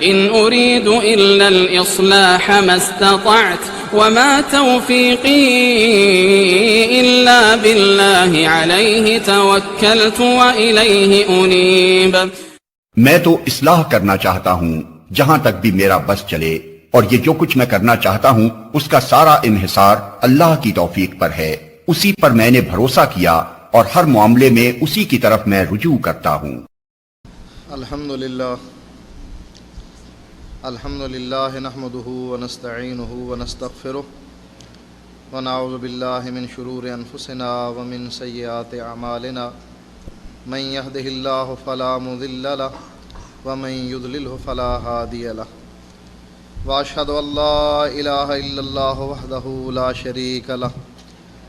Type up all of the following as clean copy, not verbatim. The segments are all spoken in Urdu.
إن أريد إلا الإصلاح ما استطعت وما توفيقي إلا بالله عليه توكلت وإليه أنيب۔ میں تو اصلاح کرنا چاہتا ہوں جہاں تک بھی میرا بس چلے، اور یہ جو کچھ میں کرنا چاہتا ہوں اس کا سارا انحصار اللہ کی توفیق پر ہے، اسی پر میں نے بھروسہ کیا اور ہر معاملے میں اسی کی طرف میں رجوع کرتا ہوں۔ الحمدللہ نحمده ونستعینه ونستغفره ونعوذ باللہ من شرور انفسنا ومن سیئات اعمالنا من يهده الله فلا مضل له ومن يضلله فلا هادي له واشهد ان لا اله الا الله وحده لا شريك له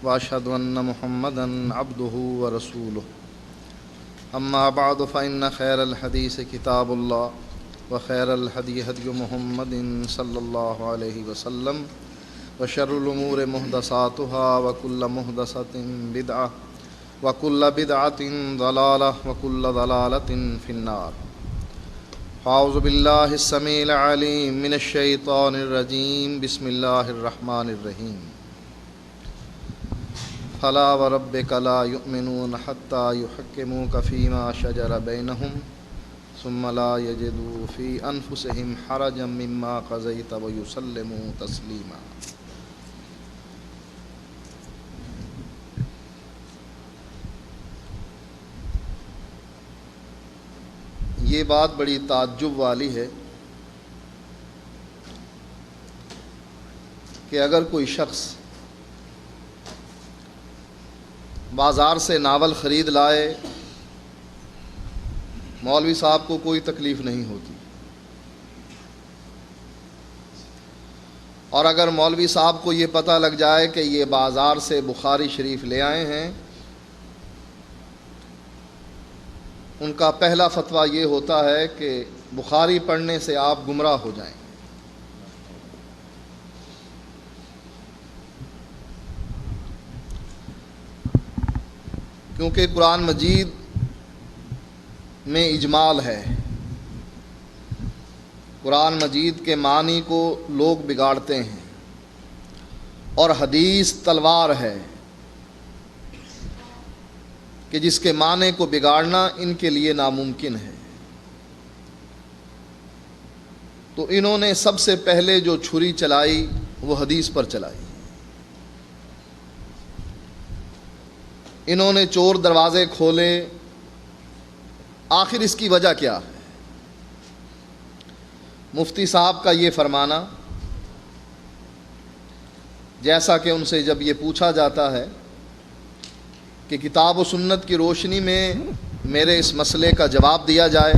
واشهد ان محمدا عبده ورسوله اما بعد فان خير الحديث كتاب الله وخير الهدي هدي محمد صلى الله عليه وسلم وشر الامور محدثاتها وكل محدثة بدعة وكل بدعة ضلالة وكل ضلالة في النار۔ أعوذ بالله السميع العليم من الشيطان الرجيم، بسم الله الرحمن الرحيم۔ فلا وربك لا يؤمنون حتى يحكموك فيما شجر بينهم ثم لا يجدوا في أنفسهم حرجا مما قضيت ويسلموا تسليما۔ یہ بات بڑی تعجب والی ہے کہ اگر کوئی شخص بازار سے ناول خرید لائے، مولوی صاحب کو کوئی تکلیف نہیں ہوتی، اور اگر مولوی صاحب کو یہ پتہ لگ جائے کہ یہ بازار سے بخاری شریف لے آئے ہیں، ان کا پہلا فتویٰ یہ ہوتا ہے کہ بخاری پڑھنے سے آپ گمراہ ہو جائیں۔ کیونکہ قرآن مجید میں اجمال ہے، قرآن مجید کے معنی کو لوگ بگاڑتے ہیں، اور حدیث تلوار ہے کہ جس کے معنی کو بگاڑنا ان کے لیے ناممکن ہے۔ تو انہوں نے سب سے پہلے جو چھری چلائی وہ حدیث پر چلائی، انہوں نے چور دروازے کھولے۔ آخر اس کی وجہ کیا ہے؟ مفتی صاحب کا یہ فرمانا، جیسا کہ ان سے جب یہ پوچھا جاتا ہے کہ کتاب و سنت کی روشنی میں میرے اس مسئلے کا جواب دیا جائے،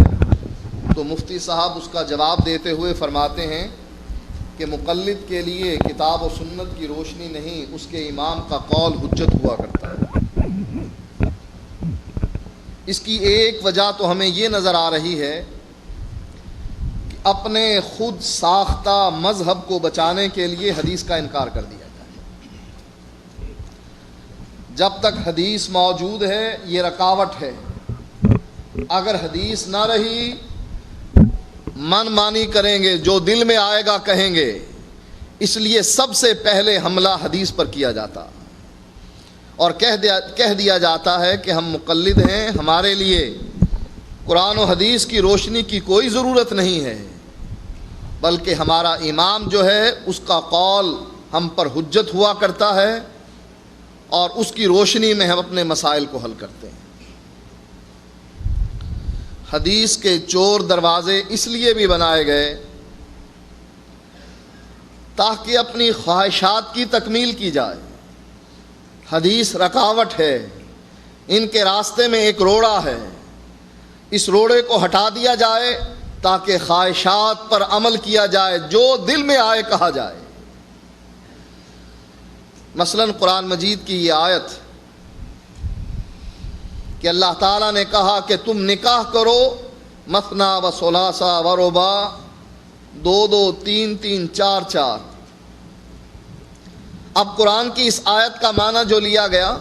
تو مفتی صاحب اس کا جواب دیتے ہوئے فرماتے ہیں کہ مقلد کے لیے کتاب و سنت کی روشنی نہیں، اس کے امام کا قول حجت ہوا کرتا ہے۔ اس کی ایک وجہ تو ہمیں یہ نظر آ رہی ہے کہ اپنے خود ساختہ مذہب کو بچانے کے لیے حدیث کا انکار کر دیا۔ جب تک حدیث موجود ہے یہ رکاوٹ ہے، اگر حدیث نہ رہی من مانی کریں گے، جو دل میں آئے گا کہیں گے، اس لیے سب سے پہلے حملہ حدیث پر کیا جاتا اور کہہ دیا جاتا ہے کہ ہم مقلد ہیں، ہمارے لیے قرآن و حدیث کی روشنی کی کوئی ضرورت نہیں ہے، بلکہ ہمارا امام جو ہے اس کا قول ہم پر حجت ہوا کرتا ہے، اور اس کی روشنی میں ہم اپنے مسائل کو حل کرتے ہیں۔ حدیث کے چور دروازے اس لیے بھی بنائے گئے تاکہ اپنی خواہشات کی تکمیل کی جائے۔ حدیث رکاوٹ ہے، ان کے راستے میں ایک روڑا ہے، اس روڑے کو ہٹا دیا جائے تاکہ خواہشات پر عمل کیا جائے، جو دل میں آئے کہا جائے۔ مثلا قرآن مجید کی یہ آیت کہ اللہ تعالیٰ نے کہا کہ تم نکاح کرو مثنا و ثلاثہ و رباع، دو دو تین تین چار چار۔ اب قرآن کی اس آیت کا معنی جو لیا گیا،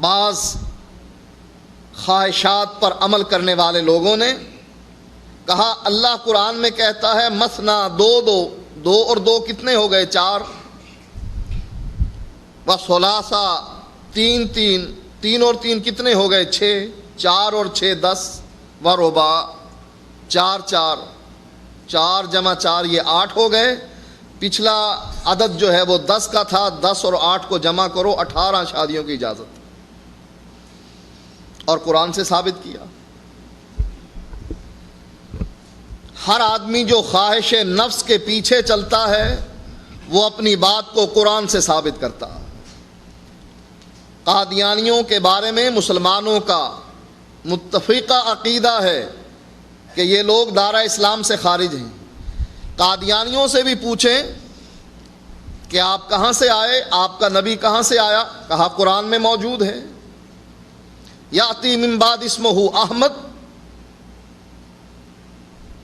بعض خواہشات پر عمل کرنے والے لوگوں نے کہا اللہ قرآن میں کہتا ہے مثنا دو دو، دو اور دو کتنے ہو گئے؟ چار، وثلاثا تین تین، تین اور تین کتنے ہو گئے؟ چھ، چار اور چھ 10، وربا چار چار، چار جمع چار یہ 8 ہو گئے۔ پچھلا عدد جو ہے وہ 10 کا تھا، 10 اور 8 کو جمع کرو 18 شادیوں کی اجازت، اور قرآن سے ثابت کیا۔ ہر آدمی جو خواہش نفس کے پیچھے چلتا ہے وہ اپنی بات کو قرآن سے ثابت کرتا ہے۔ قادیانیوں کے بارے میں مسلمانوں کا متفقہ عقیدہ ہے کہ یہ لوگ دائرہ اسلام سے خارج ہیں۔ قادیانیوں سے بھی پوچھیں کہ آپ کہاں سے آئے، آپ کا نبی کہاں سے آیا؟ کہا قرآن میں موجود ہے، یاتی من بعد اسمہ احمد،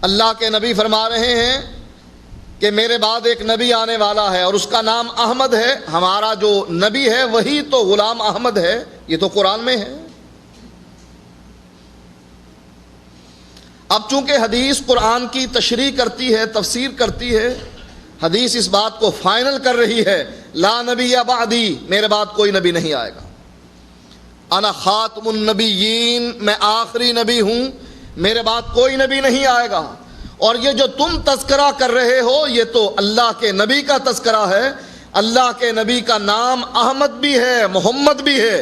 اللہ کے نبی فرما رہے ہیں کہ میرے بعد ایک نبی آنے والا ہے اور اس کا نام احمد ہے، ہمارا جو نبی ہے وہی تو غلام احمد ہے، یہ تو قرآن میں ہے۔ اب چونکہ حدیث قرآن کی تشریح کرتی ہے، تفسیر کرتی ہے، حدیث اس بات کو فائنل کر رہی ہے لا نبی بعدی، میرے بعد کوئی نبی نہیں آئے گا، انا خاتم النبیین، میں آخری نبی ہوں، میرے بعد کوئی نبی نہیں آئے گا۔ اور یہ جو تم تذکرہ کر رہے ہو یہ تو اللہ کے نبی کا تذکرہ ہے، اللہ کے نبی کا نام احمد بھی ہے، محمد بھی ہے۔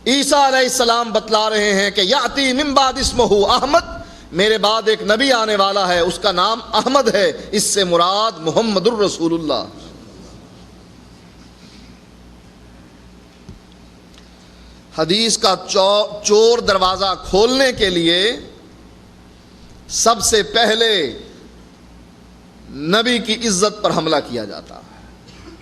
عیسیٰ علیہ السلام بتلا رہے ہیں کہ یاتی من بعد اسمہ احمد، میرے بعد ایک نبی آنے والا ہے، اس کا نام احمد ہے، اس سے مراد محمد الرسول اللہ۔ حدیث کا چور دروازہ کھولنے کے لیے سب سے پہلے نبی کی عزت پر حملہ کیا جاتا ہے،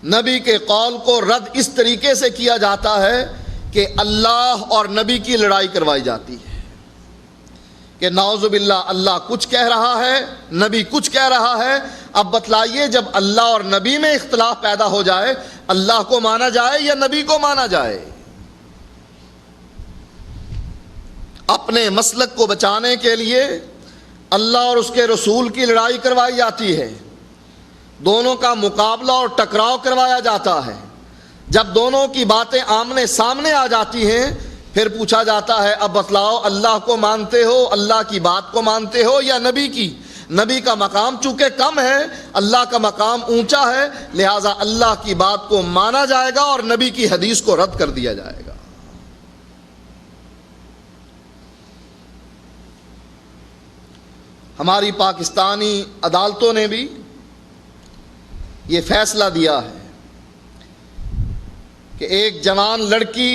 نبی کے قول کو رد اس طریقے سے کیا جاتا ہے کہ اللہ اور نبی کی لڑائی کروائی جاتی ہے کہ نعوذ باللہ اللہ کچھ کہہ رہا ہے، نبی کچھ کہہ رہا ہے۔ اب بتلائیے جب اللہ اور نبی میں اختلاف پیدا ہو جائے، اللہ کو مانا جائے یا نبی کو مانا جائے؟ اپنے مسلک کو بچانے کے لیے اللہ اور اس کے رسول کی لڑائی کروائی جاتی ہے، دونوں کا مقابلہ اور ٹکراؤ کروایا جاتا ہے۔ جب دونوں کی باتیں آمنے سامنے آ جاتی ہیں پھر پوچھا جاتا ہے اب بتلاؤ اللہ کو مانتے ہو، اللہ کی بات کو مانتے ہو یا نبی کی؟ نبی کا مقام چونکہ کم ہے، اللہ کا مقام اونچا ہے، لہٰذا اللہ کی بات کو مانا جائے گا اور نبی کی حدیث کو رد کر دیا جائے گا۔ ہماری پاکستانی عدالتوں نے بھی یہ فیصلہ دیا ہے کہ ایک جوان لڑکی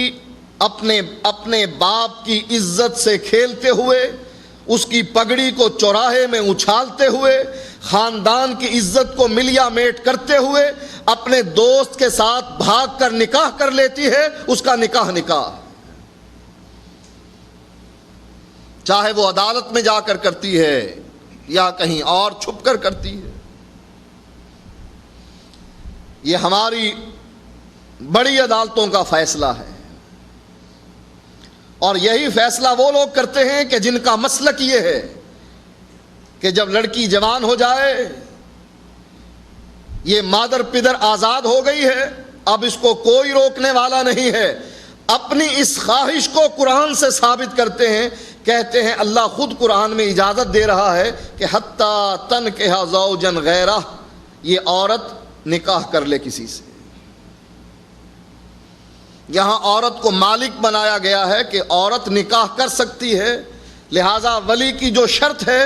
اپنے باپ کی عزت سے کھیلتے ہوئے، اس کی پگڑی کو چوراہے میں اچھالتے ہوئے، خاندان کی عزت کو ملیا میٹ کرتے ہوئے اپنے دوست کے ساتھ بھاگ کر نکاح کر لیتی ہے، اس کا نکاح چاہے وہ عدالت میں جا کر کرتی ہے یا کہیں اور چھپ کر کرتی ہے۔ یہ ہماری بڑی عدالتوں کا فیصلہ ہے، اور یہی فیصلہ وہ لوگ کرتے ہیں کہ جن کا مسلک یہ ہے کہ جب لڑکی جوان ہو جائے، یہ مادر پدر آزاد ہو گئی ہے، اب اس کو کوئی روکنے والا نہیں ہے، اپنی اس خواہش کو قرآن سے ثابت کرتے ہیں، کہتے ہیں اللہ خود قرآن میں اجازت دے رہا ہے کہ حتیٰ تنکح زوجا غیرہ، یہ عورت نکاح کر لے کسی سے۔ یہاں عورت کو مالک بنایا گیا ہے کہ عورت نکاح کر سکتی ہے، لہذا ولی کی جو شرط ہے،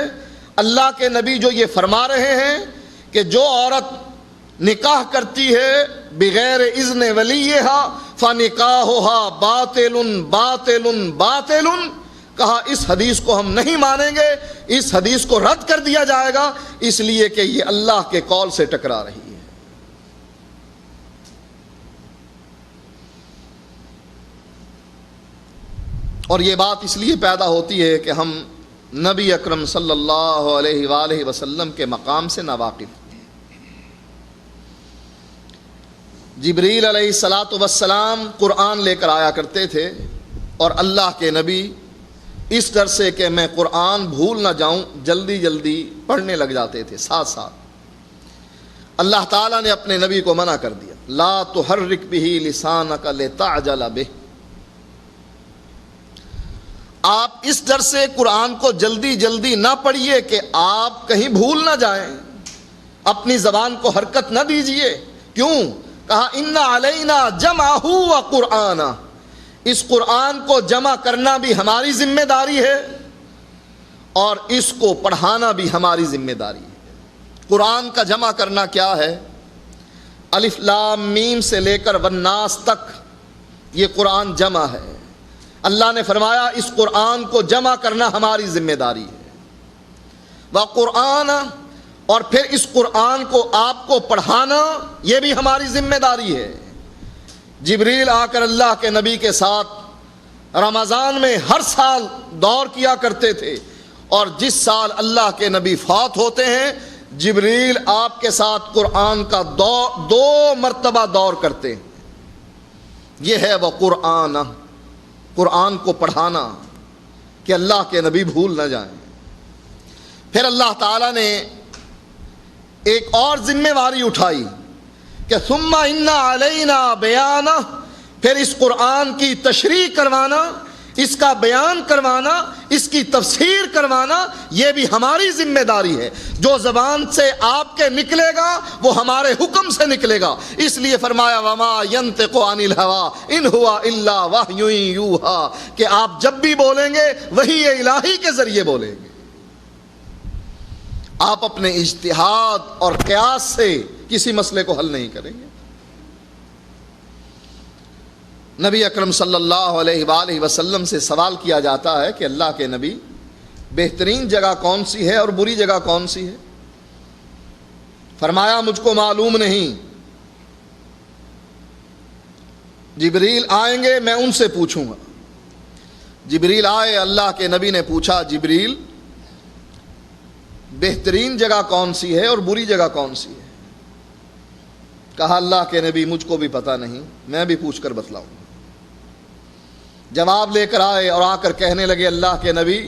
اللہ کے نبی جو یہ فرما رہے ہیں کہ جو عورت نکاح کرتی ہے بغیر اذن ولیہا فنکاحہا باطل باطل باطل، کہا اس حدیث کو ہم نہیں مانیں گے، اس حدیث کو رد کر دیا جائے گا، اس لیے کہ یہ اللہ کے قول سے ٹکرا رہی ہے۔ اور یہ بات اس لیے پیدا ہوتی ہے کہ ہم نبی اکرم صلی اللہ علیہ وآلہ وسلم کے مقام سے ناواقف ہیں۔ جبریل علیہ الصلاۃ والسلام قرآن لے کر آیا کرتے تھے، اور اللہ کے نبی اس ڈر سے کہ میں قرآن بھول نہ جاؤں جلدی جلدی پڑھنے لگ جاتے تھے ساتھ ساتھ۔ اللہ تعالیٰ نے اپنے نبی کو منع کر دیا، لا تحرک بہ لسانک لتعجل بہ، آپ اس ڈر سے قرآن کو جلدی جلدی نہ پڑھیے کہ آپ کہیں بھول نہ جائیں، اپنی زبان کو حرکت نہ دیجیے۔ کیوں؟ کہا ان علینا جمعہ و قرآنہ، اس قرآن کو جمع کرنا بھی ہماری ذمہ داری ہے اور اس کو پڑھانا بھی ہماری ذمہ داری ہے۔ قرآن کا جمع کرنا کیا ہے؟ الف لام میم سے لے کر والناس تک یہ قرآن جمع ہے۔ اللہ نے فرمایا اس قرآن کو جمع کرنا ہماری ذمہ داری ہے۔ وقرآن، اور پھر اس قرآن کو آپ کو پڑھانا یہ بھی ہماری ذمہ داری ہے۔ جبریل آ کر اللہ کے نبی کے ساتھ رمضان میں ہر سال دور کیا کرتے تھے، اور جس سال اللہ کے نبی فوت ہوتے ہیں جبریل آپ کے ساتھ قرآن کا دو مرتبہ دور کرتے ہیں۔ یہ ہے وہ قرآن، قرآن کو پڑھانا کہ اللہ کے نبی بھول نہ جائیں۔ پھر اللہ تعالیٰ نے ایک اور ذمہ داری اٹھائی کہ ثم ان علینا بیانہ، پھر اس قرآن کی تشریح کروانا، اس کا بیان کروانا، اس کی تفسیر کروانا یہ بھی ہماری ذمہ داری ہے۔ جو زبان سے آپ کے نکلے گا وہ ہمارے حکم سے نکلے گا، اس لیے فرمایا وما ینطق عن الہوی ان ہوا الا وحی یوحی، کہ آپ جب بھی بولیں گے وحی الہی کے ذریعے بولیں گے، آپ اپنے اجتہاد اور قیاس سے کسی مسئلے کو حل نہیں کریں گے۔ نبی اکرم صلی اللہ علیہ وآلہ وسلم سے سوال کیا جاتا ہے کہ اللہ کے نبی بہترین جگہ کون سی ہے اور بری جگہ کون سی ہے؟ فرمایا مجھ کو معلوم نہیں، جبریل آئیں گے میں ان سے پوچھوں گا۔ جبریل آئے، اللہ کے نبی نے پوچھا جبریل بہترین جگہ کون سی ہے اور بری جگہ کون سی ہے؟ کہا اللہ کے نبی مجھ کو بھی پتہ نہیں، میں بھی پوچھ کر بتلاؤں گا۔ جواب لے کر آئے اور آ کر کہنے لگے اللہ کے نبی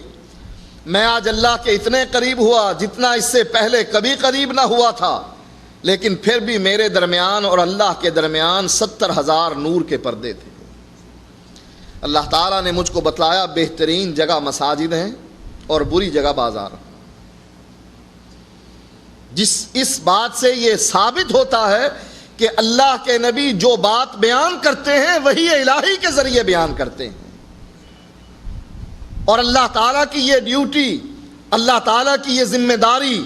میں آج اللہ کے اتنے قریب ہوا جتنا اس سے پہلے کبھی قریب نہ ہوا تھا، لیکن پھر بھی میرے درمیان اور اللہ کے درمیان 70,000 نور کے پردے تھے۔ اللہ تعالیٰ نے مجھ کو بتلایا بہترین جگہ مساجد ہیں اور بری جگہ بازار۔ اس بات سے یہ ثابت ہوتا ہے کہ اللہ کے نبی جو بات بیان کرتے ہیں وہی الہی کے ذریعے بیان کرتے ہیں، اور اللہ تعالیٰ کی یہ ڈیوٹی، اللہ تعالیٰ کی یہ ذمہ داری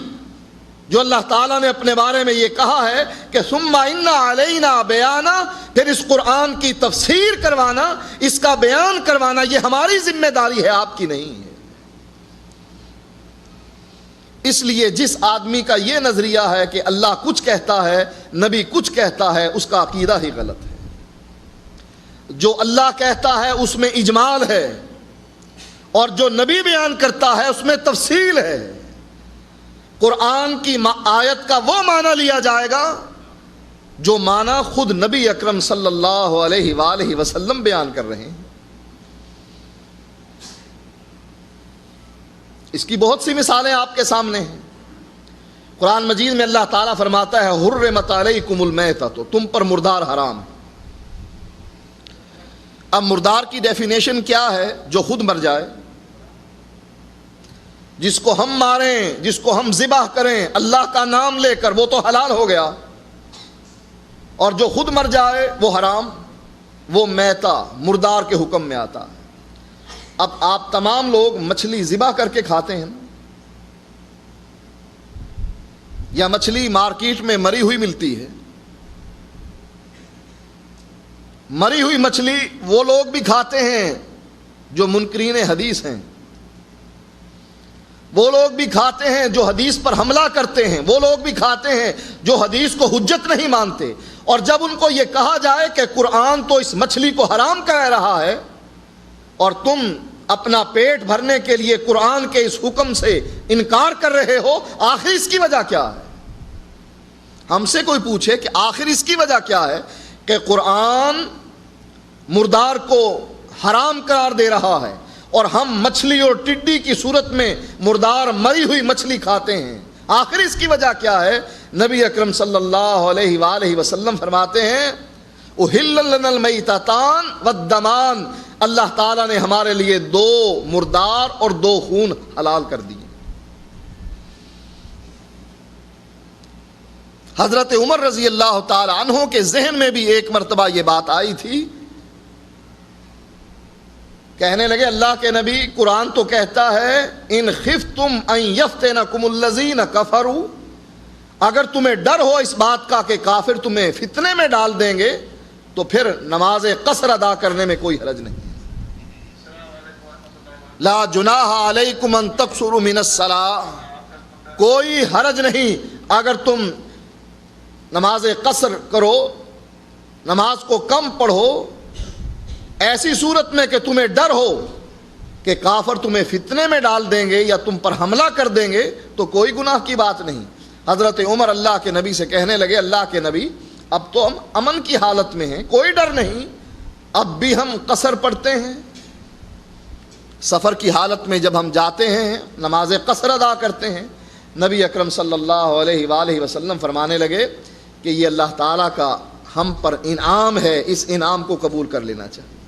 جو اللہ تعالیٰ نے اپنے بارے میں یہ کہا ہے کہ ثم ان علینا بیانہ، پھر اس قرآن کی تفسیر کروانا، اس کا بیان کروانا یہ ہماری ذمہ داری ہے، آپ کی نہیں ہے۔ اس لیے جس آدمی کا یہ نظریہ ہے کہ اللہ کچھ کہتا ہے نبی کچھ کہتا ہے اس کا عقیدہ ہی غلط ہے۔ جو اللہ کہتا ہے اس میں اجمال ہے، اور جو نبی بیان کرتا ہے اس میں تفصیل ہے۔ قرآن کی آیت کا وہ معنی لیا جائے گا جو معنی خود نبی اکرم صلی اللہ علیہ وآلہ وسلم بیان کر رہے ہیں۔ اس کی بہت سی مثالیں آپ کے سامنے ہیں۔ قرآن مجید میں اللہ تعالیٰ فرماتا ہے حرمت علیکم المیتۃ، تو تم پر مردار حرام ہے۔ اب مردار کی ڈیفینیشن کیا ہے؟ جو خود مر جائے، جس کو ہم ماریں، جس کو ہم ذبح کریں اللہ کا نام لے کر، وہ تو حلال ہو گیا، اور جو خود مر جائے وہ حرام، وہ میتہ مردار کے حکم میں آتا ہے۔ اب آپ تمام لوگ مچھلی ذبح کر کے کھاتے ہیں یا مچھلی مارکیٹ میں مری ہوئی ملتی ہے؟ مری ہوئی مچھلی وہ لوگ بھی کھاتے ہیں جو منکرین حدیث ہیں، وہ لوگ بھی کھاتے ہیں جو حدیث پر حملہ کرتے ہیں، وہ لوگ بھی کھاتے ہیں جو حدیث کو حجت نہیں مانتے۔ اور جب ان کو یہ کہا جائے کہ قرآن تو اس مچھلی کو حرام کہہ رہا ہے اور تم اپنا پیٹ بھرنے کے لیے قرآن کے اس حکم سے انکار کر رہے ہو، آخر اس کی وجہ کیا ہے؟ ہم سے کوئی پوچھے کہ آخر اس کی وجہ کیا ہے کہ قرآن مردار کو حرام قرار دے رہا ہے، اور ہم مچھلی اور ٹڈی کی صورت میں مردار مری ہوئی مچھلی کھاتے ہیں۔ آخر اس کی وجہ کیا ہے؟ نبی اکرم صلی اللہ علیہ وآلہ وسلم فرماتے ہیں احل لنا المیتتان والدمان، اللہ تعالیٰ نے ہمارے لیے 2 مردار اور 2 خون حلال کر دیے۔ حضرت عمر رضی اللہ تعالی عنہ کے ذہن میں بھی ایک مرتبہ یہ بات آئی تھی، کہنے لگے اللہ کے نبی قرآن تو کہتا ہے ان خفتم ان یفتنکم الذین کفروا، اگر تمہیں ڈر ہو اس بات کا کہ کافر تمہیں فتنے میں ڈال دیں گے تو پھر نماز قصر ادا کرنے میں کوئی حرج نہیں۔ لا جناح علیکم ان تقصروا من الصلاۃ، کوئی حرج نہیں اگر تم نماز قصر کرو، نماز کو کم پڑھو، ایسی صورت میں کہ تمہیں ڈر ہو کہ کافر تمہیں فتنے میں ڈال دیں گے یا تم پر حملہ کر دیں گے تو کوئی گناہ کی بات نہیں۔ حضرت عمر اللہ کے نبی سے کہنے لگے اللہ کے نبی اب تو ہم امن کی حالت میں ہیں، کوئی ڈر نہیں، اب بھی ہم قصر پڑھتے ہیں، سفر کی حالت میں جب ہم جاتے ہیں نماز قصر ادا کرتے ہیں۔ نبی اکرم صلی اللہ علیہ وآلہ وسلم فرمانے لگے کہ یہ اللہ تعالیٰ کا ہم پر انعام ہے، اس انعام کو قبول کر لینا چاہیے۔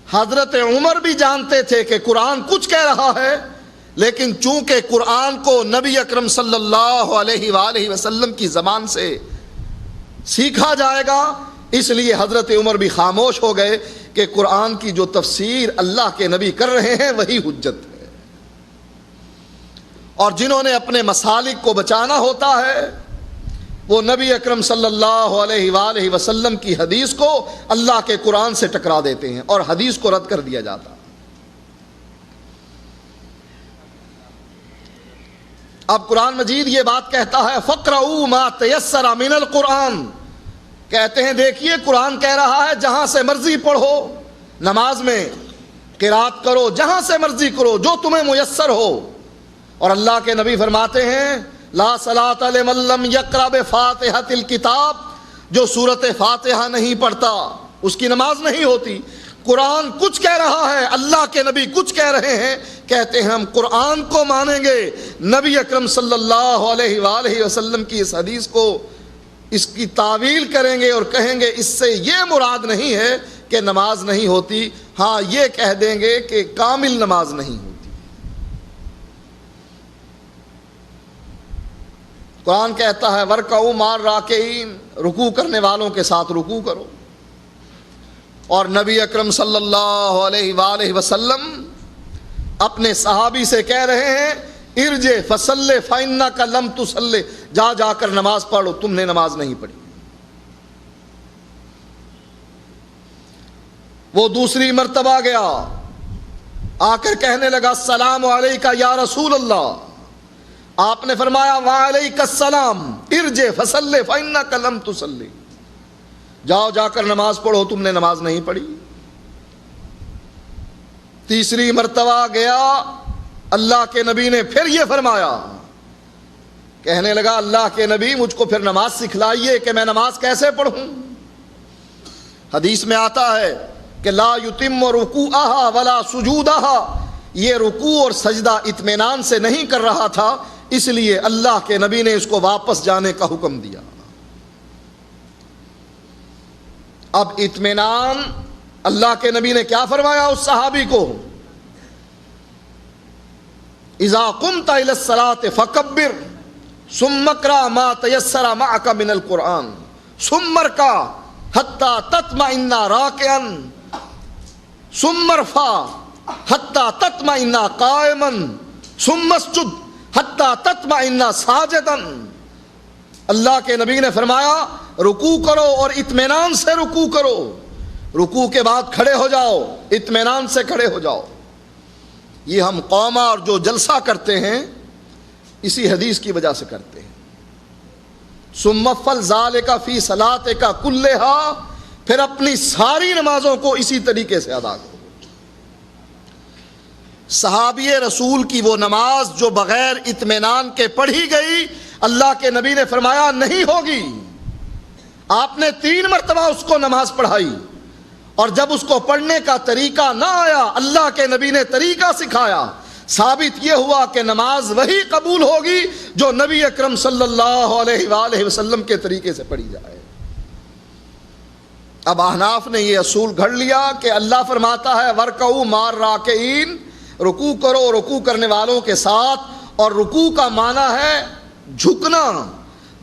حضرت عمر بھی جانتے تھے کہ قرآن کچھ کہہ رہا ہے، لیکن چونکہ قرآن کو نبی اکرم صلی اللہ علیہ وآلہ وسلم کی زبان سے سیکھا جائے گا، اس لیے حضرت عمر بھی خاموش ہو گئے کہ قرآن کی جو تفسیر اللہ کے نبی کر رہے ہیں وہی حجت ہے، اور جنہوں نے اپنے مسالک کو بچانا ہوتا ہے وہ نبی اکرم صلی اللہ علیہ وآلہ وسلم کی حدیث کو اللہ کے قرآن سے ٹکرا دیتے ہیں اور حدیث کو رد کر دیا جاتا۔ اب قرآن مجید یہ بات کہتا ہے فَقْرَؤُوا مَا تَيَسَّرَ مِنَ الْقُرْآنِ، کہتے ہیں دیکھیے قرآن کہہ رہا ہے جہاں سے مرضی پڑھو، نماز میں قرات کرو، جہاں سے مرضی کرو جو تمہیں میسر ہو۔ اور اللہ کے نبی فرماتے ہیں لا صلاۃ لمن لم یقرأ بفاتحۃ الکتاب، جو سورۃ فاتحہ نہیں پڑھتا اس کی نماز نہیں ہوتی۔ قرآن کچھ کہہ رہا ہے، اللہ کے نبی کچھ کہہ رہے ہیں، کہتے ہیں ہم قرآن کو مانیں گے، نبی اکرم صلی اللہ علیہ وآلہ وسلم کی اس حدیث کو اس کی تعویل کریں گے اور کہیں گے اس سے یہ مراد نہیں ہے کہ نماز نہیں ہوتی، ہاں یہ کہہ دیں گے کہ کامل نماز نہیں ہوتی۔ قرآن کہتا ہے وَارْكَعُوا مَعَ الرَّاكِعِينَ، رکوع کرنے والوں کے ساتھ رکوع کرو، اور نبی اکرم صلی اللہ علیہ وآلہ وسلم اپنے صحابی سے کہہ رہے ہیں ارجع فصلی فإنک لم تصلی، جا جا کر نماز پڑھو، تم نے نماز نہیں پڑھی۔ وہ دوسری مرتبہ گیا، آ کر کہنے لگا السلام علیک یا رسول اللہ، آپ نے فرمایا وعلیک السلام ارجع فصلی فإنک لم تصلی، جاؤ جا کر نماز پڑھو، تم نے نماز نہیں پڑھی۔ تیسری مرتبہ گیا، اللہ کے نبی نے پھر یہ فرمایا، کہنے لگا اللہ کے نبی مجھ کو پھر نماز سکھلائیے کہ میں نماز کیسے پڑھوں۔ حدیث میں آتا ہے کہ لا یتم رکوعہا ولا سجودہا، یہ رکوع اور سجدہ اطمینان سے نہیں کر رہا تھا، اس لیے اللہ کے نبی نے اس کو واپس جانے کا حکم دیا۔ اب اطمینان اللہ کے نبی نے کیا فرمایا اس صحابی کو، اذا قمت الى الصلاة فکبر ثم اقرأ ما تيسر معك من القرآن ثم اركع حتى تطمئن راكعا ثم ارفع حتى تطمئن قائما ثم اسجد حتى تطمئن ساجدا۔ اللہ کے نبی نے فرمایا رکوع کرو اور اطمینان سے رکوع کرو، رکوع کے بعد کھڑے ہو جاؤ، اطمینان سے کھڑے ہو جاؤ۔ یہ ہم قومہ اور جو جلسہ کرتے ہیں اسی حدیث کی وجہ سے کرتے ہیں۔ ثم افعل ذلک فی صلاتک کلھا، پھر اپنی ساری نمازوں کو اسی طریقے سے ادا کرو۔ صحابی رسول کی وہ نماز جو بغیر اطمینان کے پڑھی گئی، اللہ کے نبی نے فرمایا نہیں ہوگی۔ آپ نے 3 مرتبہ اس کو نماز پڑھائی اور جب اس کو پڑھنے کا طریقہ نہ آیا، اللہ کے نبی نے طریقہ سکھایا، ثابت یہ ہوا کہ نماز وہی قبول ہوگی جو نبی اکرم صلی اللہ علیہ وآلہ وسلم کے طریقے سے پڑھی جائے۔ اب احناف نے یہ اصول گھڑ لیا کہ اللہ فرماتا ہے وَرْكَعُوا مَعَ الرَّاكِعِينَ، رکوع کرو رکوع کرنے والوں کے ساتھ، اور رکوع کا معنی ہے جھکنا۔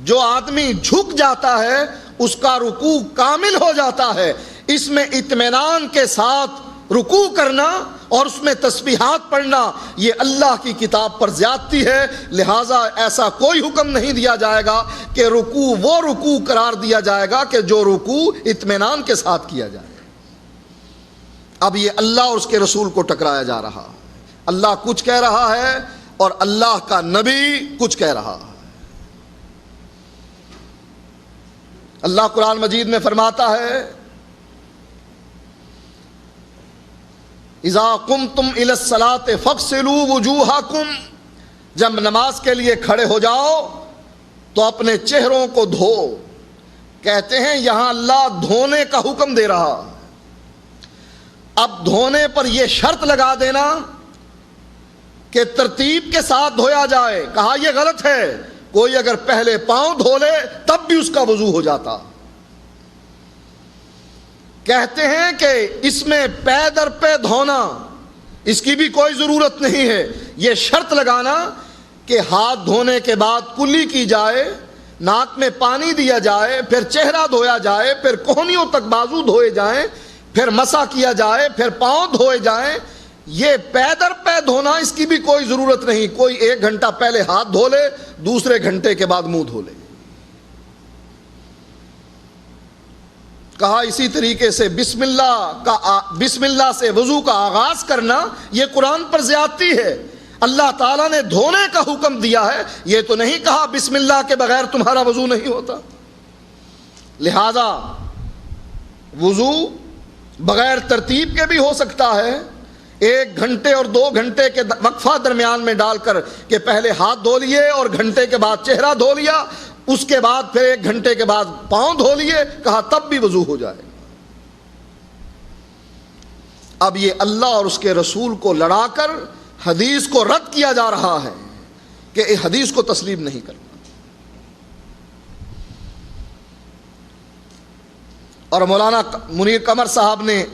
جو آدمی جھک جاتا ہے اس کا رکوع کامل ہو جاتا ہے۔ اس میں اطمینان کے ساتھ رکوع کرنا اور اس میں تسبیحات پڑھنا یہ اللہ کی کتاب پر زیادتی ہے، لہٰذا ایسا کوئی حکم نہیں دیا جائے گا کہ رکوع وہ رکوع قرار دیا جائے گا کہ جو رکوع اطمینان کے ساتھ کیا جائے۔ اب یہ اللہ اور اس کے رسول کو ٹکرایا جا رہا ہے، اللہ کچھ کہہ رہا ہے اور اللہ کا نبی کچھ کہہ رہا ہے۔ اللہ قرآن مجید میں فرماتا ہے اذا قمتم الى الصلاۃ فاغسلوا وجوہکم، جب نماز کے لیے کھڑے ہو جاؤ تو اپنے چہروں کو دھو۔ کہتے ہیں یہاں اللہ دھونے کا حکم دے رہا، اب دھونے پر یہ شرط لگا دینا کہ ترتیب کے ساتھ دھویا جائے، کہا یہ غلط ہے۔ کوئی اگر پہلے پاؤں دھو لے تب بھی اس کا وضو ہو جاتا۔ کہتے ہیں کہ اس میں پے در پے دھونا اس کی بھی کوئی ضرورت نہیں ہے، یہ شرط لگانا کہ ہاتھ دھونے کے بعد کلی کی جائے، ناک میں پانی دیا جائے، پھر چہرہ دھویا جائے، پھر کوہنیوں تک بازو دھوئے جائیں، پھر مسح کیا جائے، پھر پاؤں دھوئے جائیں، یہ پے در پے دھونا اس کی بھی کوئی ضرورت نہیں۔ کوئی 1 گھنٹہ پہلے ہاتھ دھو لے، دوسرے گھنٹے کے بعد منہ دھو لے۔ کہا اسی طریقے سے بسم اللہ سے وضو کا آغاز کرنا یہ قرآن پر زیادتی ہے۔ اللہ تعالیٰ نے دھونے کا حکم دیا ہے، یہ تو نہیں کہا بسم اللہ کے بغیر تمہارا وضو نہیں ہوتا۔ لہذا وضو بغیر ترتیب کے بھی ہو سکتا ہے، 1 گھنٹے اور 2 گھنٹے کے وقفہ درمیان میں ڈال کر کہ پہلے ہاتھ دھو لیے اور گھنٹے کے بعد چہرہ دھو لیا، اس کے بعد پھر 1 گھنٹے کے بعد پاؤں دھو لیے، کہا تب بھی وضو ہو جائے۔ اب یہ اللہ اور اس کے رسول کو لڑا کر حدیث کو رد کیا جا رہا ہے کہ اس حدیث کو تسلیم نہیں کرنا۔ اور مولانا منیر قمر صاحب نے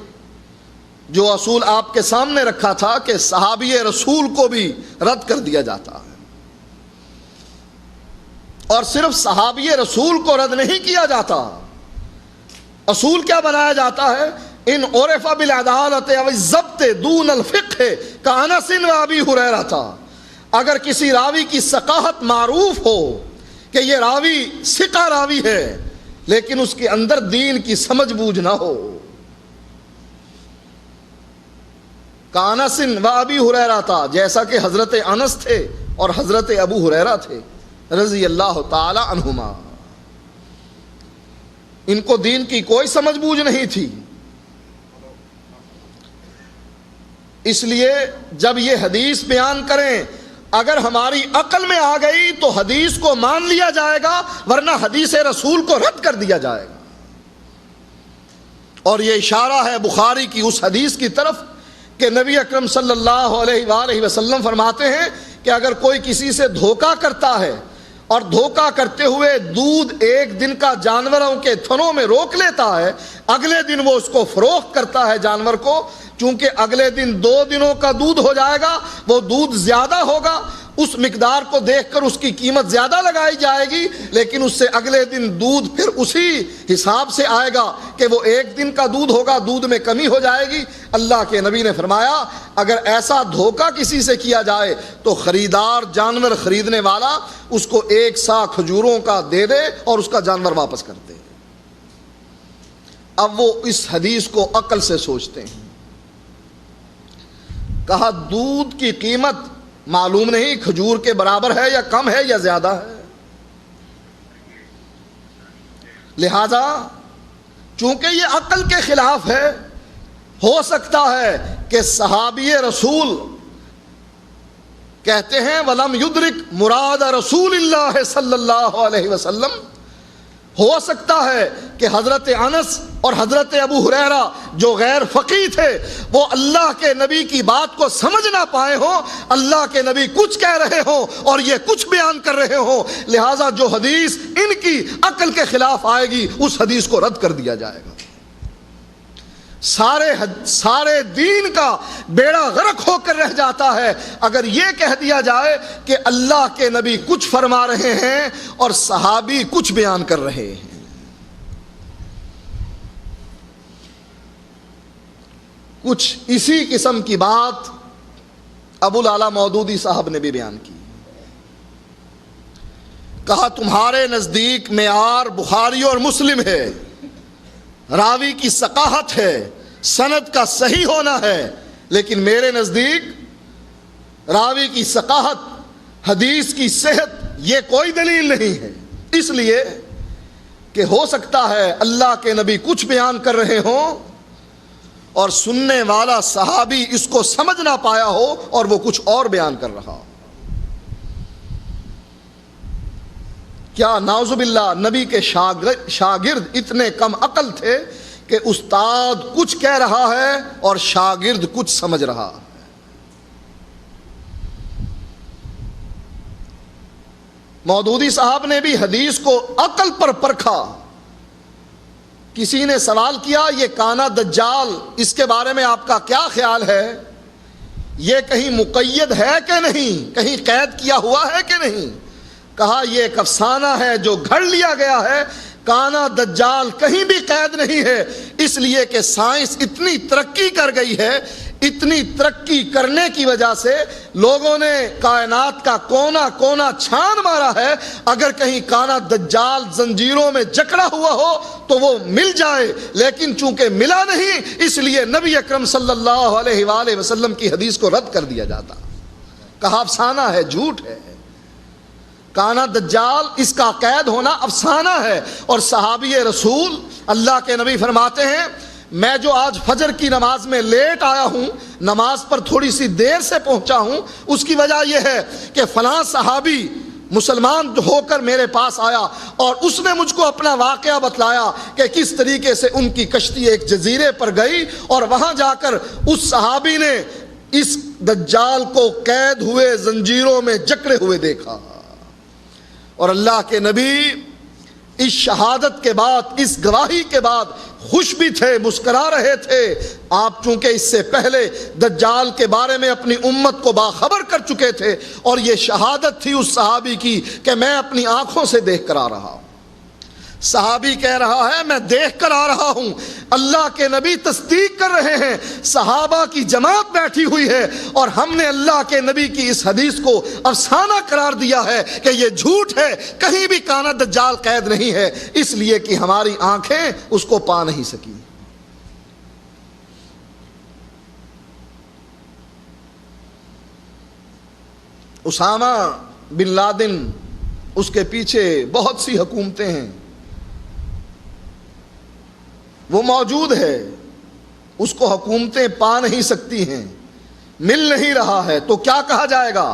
جو اصول آپ کے سامنے رکھا تھا کہ صحابی رسول کو بھی رد کر دیا جاتا ہے، اور صرف صحابی رسول کو رد نہیں کیا جاتا، اصول کیا بنایا جاتا ہے؟ ان عرف بالعدالت او الضبط دون الفقہ کانس و ابی ہریرہ تھا۔ اگر کسی راوی کی ثقافت معروف ہو کہ یہ راوی ثقہ راوی ہے لیکن اس کے اندر دین کی سمجھ بوجھ نہ ہو، کانس و ابی ہریرہ تھا، جیسا کہ حضرت انس تھے اور حضرت ابو ہریرہ تھے رضی اللہ تعالی عنہما، ان کو دین کی کوئی سمجھ بوجھ نہیں تھی۔ اس لیے جب یہ حدیث بیان کریں اگر ہماری عقل میں آ گئی تو حدیث کو مان لیا جائے گا، ورنہ حدیث رسول کو رد کر دیا جائے گا۔ اور یہ اشارہ ہے بخاری کی اس حدیث کی طرف کہ نبی اکرم صلی اللہ علیہ وآلہ وسلم فرماتے ہیں کہ اگر کوئی کسی سے دھوکہ کرتا ہے اور دھوکہ کرتے ہوئے دودھ 1 دن کا جانوروں کے تھنوں میں روک لیتا ہے، اگلے دن وہ اس کو فروخت کرتا ہے جانور کو، چونکہ اگلے دن 2 دنوں کا دودھ ہو جائے گا، وہ دودھ زیادہ ہوگا، اس مقدار کو دیکھ کر اس کی قیمت زیادہ لگائی جائے گی، لیکن اس سے اگلے دن دودھ پھر اسی حساب سے آئے گا کہ وہ 1 دن کا دودھ ہوگا، دودھ میں کمی ہو جائے گی۔ اللہ کے نبی نے فرمایا اگر ایسا دھوکہ کسی سے کیا جائے تو خریدار جانور خریدنے والا اس کو 1 سا کھجوروں کا دے دے اور اس کا جانور واپس کر دے۔ اب وہ اس حدیث کو عقل سے سوچتے ہیں، کہا دودھ کی قیمت معلوم نہیں کھجور کے برابر ہے یا کم ہے یا زیادہ ہے، لہذا چونکہ یہ عقل کے خلاف ہے، ہو سکتا ہے کہ صحابی رسول کہتے ہیں وَلَمْ يُدْرِكْ مُرَادَ رَسُولِ اللَّهِ صلی اللہ علیہ وسلم، ہو سکتا ہے کہ حضرت انس اور حضرت ابو ہریرہ جو غیر فقیہ تھے وہ اللہ کے نبی کی بات کو سمجھ نہ پائے ہوں، اللہ کے نبی کچھ کہہ رہے ہوں اور یہ کچھ بیان کر رہے ہوں، لہٰذا جو حدیث ان کی عقل کے خلاف آئے گی اس حدیث کو رد کر دیا جائے گا۔ سارے دین کا بیڑا غرق ہو کر رہ جاتا ہے اگر یہ کہہ دیا جائے کہ اللہ کے نبی کچھ فرما رہے ہیں اور صحابی کچھ بیان کر رہے ہیں۔ کچھ اسی قسم کی بات ابو العلا مودودی صاحب نے بھی بیان کی۔ کہا تمہارے نزدیک معیار بخاری اور مسلم ہے، راوی کی ثقافت ہے، سند کا صحیح ہونا ہے، لیکن میرے نزدیک راوی کی ثقافت، حدیث کی صحت یہ کوئی دلیل نہیں ہے، اس لیے کہ ہو سکتا ہے اللہ کے نبی کچھ بیان کر رہے ہوں اور سننے والا صحابی اس کو سمجھ نہ پایا ہو اور وہ کچھ اور بیان کر رہا ہو۔ کیا نعوذ باللہ نبی کے شاگرد اتنے کم عقل تھے کہ استاد کچھ کہہ رہا ہے اور شاگرد کچھ سمجھ رہا ہے؟ مودودی صاحب نے بھی حدیث کو عقل پر پرکھا۔ کسی نے سوال کیا یہ کانا دجال اس کے بارے میں آپ کا کیا خیال ہے؟ یہ کہیں مقید ہے کہ نہیں، کہیں قید کیا ہوا ہے کہ نہیں؟ کہا یہ ایک افسانہ ہے جو گھڑ لیا گیا ہے، کانا دجال کہیں بھی قید نہیں ہے، اس لیے کہ سائنس اتنی ترقی کر گئی ہے، اتنی ترقی کرنے کی وجہ سے لوگوں نے کائنات کا کونا کونا چھان مارا ہے، اگر کہیں کانا دجال زنجیروں میں جکڑا ہوا ہو تو وہ مل جائے، لیکن چونکہ ملا نہیں اس لیے نبی اکرم صلی اللہ علیہ وآلہ وسلم کی حدیث کو رد کر دیا جاتا۔ کہا افسانہ ہے، جھوٹ ہے، کانا دجال اس کا قید ہونا افسانہ ہے۔ اور صحابی رسول اللہ کے نبی فرماتے ہیں میں جو آج فجر کی نماز میں لیٹ آیا ہوں، نماز پر تھوڑی سی دیر سے پہنچا ہوں، اس کی وجہ یہ ہے کہ فلاں صحابی مسلمان ہو کر میرے پاس آیا اور اس نے مجھ کو اپنا واقعہ بتلایا کہ کس طریقے سے ان کی کشتی ایک جزیرے پر گئی اور وہاں جا کر اس صحابی نے اس دجال کو قید ہوئے زنجیروں میں جکڑے ہوئے دیکھا۔ اور اللہ کے نبی اس شہادت کے بعد، اس گواہی کے بعد خوش بھی تھے، مسکرا رہے تھے۔ آپ چونکہ اس سے پہلے دجال کے بارے میں اپنی امت کو باخبر کر چکے تھے اور یہ شہادت تھی اس صحابی کی کہ میں اپنی آنکھوں سے دیکھ کر آ رہا ہوں۔ صحابی کہہ رہا ہے میں دیکھ کر آ رہا ہوں، اللہ کے نبی تصدیق کر رہے ہیں، صحابہ کی جماعت بیٹھی ہوئی ہے اور ہم نے اللہ کے نبی کی اس حدیث کو افسانہ قرار دیا ہے کہ یہ جھوٹ ہے، کہیں بھی کانا دجال قید نہیں ہے، اس لیے کہ ہماری آنکھیں اس کو پا نہیں سکی۔ اسامہ بن لادن، اس کے پیچھے بہت سی حکومتیں ہیں، وہ موجود ہے، اس کو حکومتیں پا نہیں سکتی ہیں، مل نہیں رہا ہے، تو کیا کہا جائے گا؟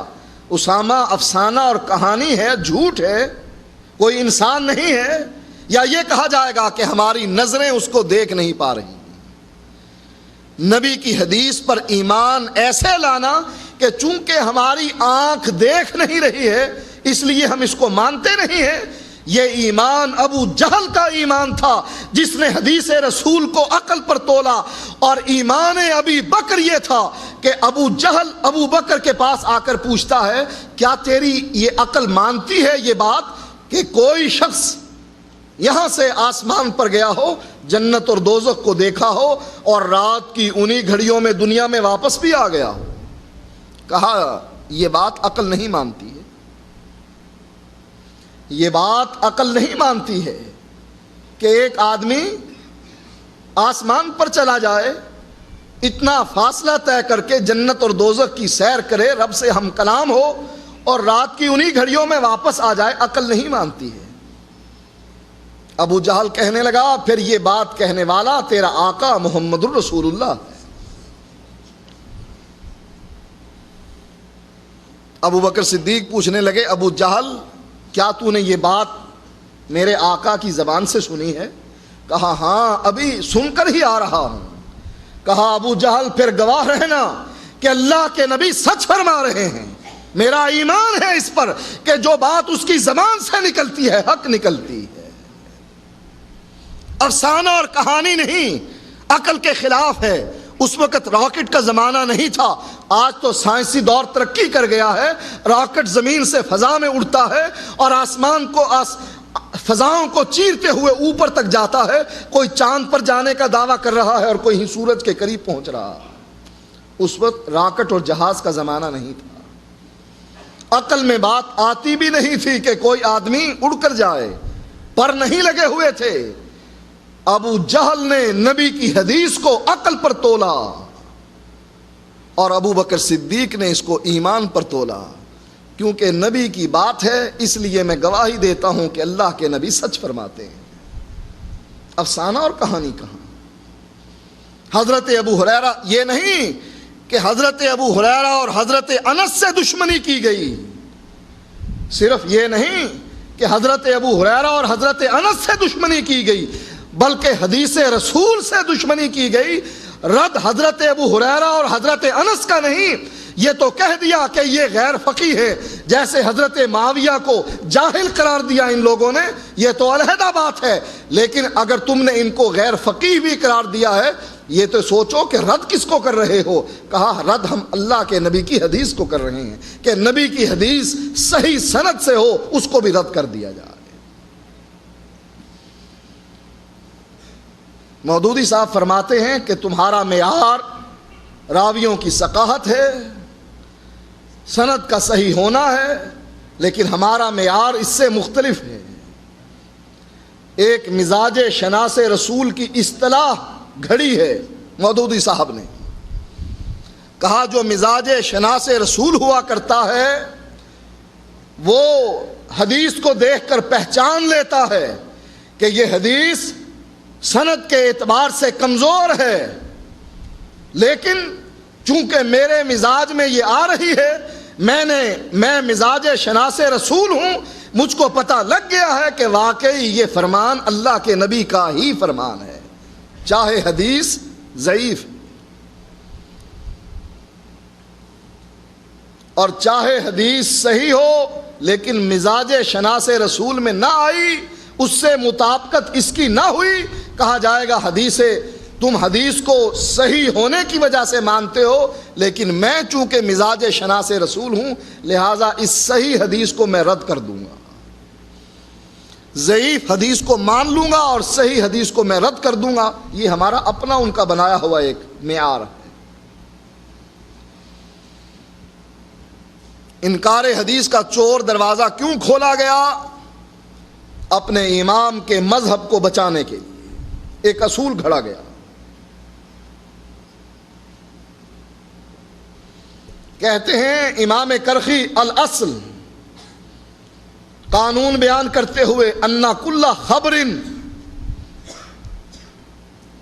اسامہ افسانہ اور کہانی ہے، جھوٹ ہے، کوئی انسان نہیں ہے؟ یا یہ کہا جائے گا کہ ہماری نظریں اس کو دیکھ نہیں پا رہی؟ نبی کی حدیث پر ایمان ایسے لانا کہ چونکہ ہماری آنکھ دیکھ نہیں رہی ہے اس لیے ہم اس کو مانتے نہیں ہیں، یہ ایمان ابو جہل کا ایمان تھا جس نے حدیث رسول کو عقل پر تولا، اور ایمان ابی بکر یہ تھا کہ ابو جہل ابو بکر کے پاس آ کر پوچھتا ہے کیا تیری یہ عقل مانتی ہے یہ بات کہ کوئی شخص یہاں سے آسمان پر گیا ہو، جنت اور دوزخ کو دیکھا ہو اور رات کی انہی گھڑیوں میں دنیا میں واپس بھی آ گیا ہو؟ کہا یہ بات عقل نہیں مانتی ہے، یہ بات عقل نہیں مانتی ہے کہ ایک آدمی آسمان پر چلا جائے، اتنا فاصلہ طے کر کے جنت اور دوزخ کی سیر کرے، رب سے ہم کلام ہو اور رات کی انہی گھڑیوں میں واپس آ جائے، عقل نہیں مانتی ہے۔ ابو جہل کہنے لگا پھر یہ بات کہنے والا تیرا آقا محمد الرسول اللہ۔ ابو بکر صدیق پوچھنے لگے ابو جہل کیا تو نے یہ بات میرے آقا کی زبان سے سنی ہے؟ کہا ہاں ابھی سن کر ہی آ رہا ہوں۔ کہا ابو جہل پھر گواہ رہنا کہ اللہ کے نبی سچ فرما رہے ہیں، میرا ایمان ہے اس پر کہ جو بات اس کی زبان سے نکلتی ہے حق نکلتی ہے، افسانہ اور کہانی نہیں، عقل کے خلاف ہے۔ اس وقت راکٹ کا زمانہ نہیں تھا، آج تو سائنسی دور ترقی کر گیا ہے، راکٹ زمین سے فضا میں اڑتا ہے اور آسمان کو فضاؤں کو چیرتے ہوئے اوپر تک جاتا ہے، کوئی چاند پر جانے کا دعویٰ کر رہا ہے اور کوئی سورج کے قریب پہنچ رہا ہے۔ اس وقت راکٹ اور جہاز کا زمانہ نہیں تھا، عقل میں بات آتی بھی نہیں تھی کہ کوئی آدمی اڑ کر جائے، پر نہیں لگے ہوئے تھے۔ ابو جہل نے نبی کی حدیث کو عقل پر تولا اور ابو بکر صدیق نے اس کو ایمان پر تولا، کیونکہ نبی کی بات ہے اس لیے میں گواہی دیتا ہوں کہ اللہ کے نبی سچ فرماتے ہیں۔ افسانہ اور کہانی کہاں؟ حضرت ابو ہریرہ، یہ نہیں کہ حضرت ابو ہریرہ اور حضرت انس سے دشمنی کی گئی، صرف یہ نہیں کہ حضرت ابو ہریرہ اور حضرت انس سے دشمنی کی گئی، بلکہ حدیث رسول سے دشمنی کی گئی۔ رد حضرت ابو ہریرہ اور حضرت انس کا نہیں، یہ تو کہہ دیا کہ یہ غیر فقیہ ہے، جیسے حضرت معاویہ کو جاہل قرار دیا ان لوگوں نے، یہ تو علیحدہ بات ہے، لیکن اگر تم نے ان کو غیر فقیہ بھی قرار دیا ہے، یہ تو سوچو کہ رد کس کو کر رہے ہو۔ کہا رد ہم اللہ کے نبی کی حدیث کو کر رہے ہیں، کہ نبی کی حدیث صحیح سند سے ہو اس کو بھی رد کر دیا جائے۔ مودودی صاحب فرماتے ہیں کہ تمہارا معیار راویوں کی ثقافت ہے، سند کا صحیح ہونا ہے، لیکن ہمارا معیار اس سے مختلف ہے۔ ایک مزاج شناس رسول کی اصطلاح گھڑی ہے مودودی صاحب نے، کہا جو مزاج شناس رسول ہوا کرتا ہے وہ حدیث کو دیکھ کر پہچان لیتا ہے کہ یہ حدیث سند کے اعتبار سے کمزور ہے، لیکن چونکہ میرے مزاج میں یہ آ رہی ہے، میں مزاج شناس رسول ہوں، مجھ کو پتہ لگ گیا ہے کہ واقعی یہ فرمان اللہ کے نبی کا ہی فرمان ہے، چاہے حدیث ضعیف اور چاہے حدیث صحیح ہو، لیکن مزاج شناس رسول میں نہ آئی، اس سے مطابقت اس کی نہ ہوئی، کہا جائے گا تم حدیث کو صحیح ہونے کی وجہ سے مانتے ہو، لیکن میں چونکہ مزاج شناس رسول ہوں لہٰذا اس صحیح حدیث کو میں رد کر دوں گا، ضعیف حدیث کو مان لوں گا اور صحیح حدیث کو میں رد کر دوں گا۔ یہ ہمارا اپنا ان کا بنایا ہوا ایک معیار ہے۔ انکار حدیث کا چور دروازہ کیوں کھولا گیا؟ اپنے امام کے مذہب کو بچانے کے لیے ایک اصول گھڑا گیا۔ کہتے ہیں امام کرخی الاصل قانون بیان کرتے ہوئے ان کل خبر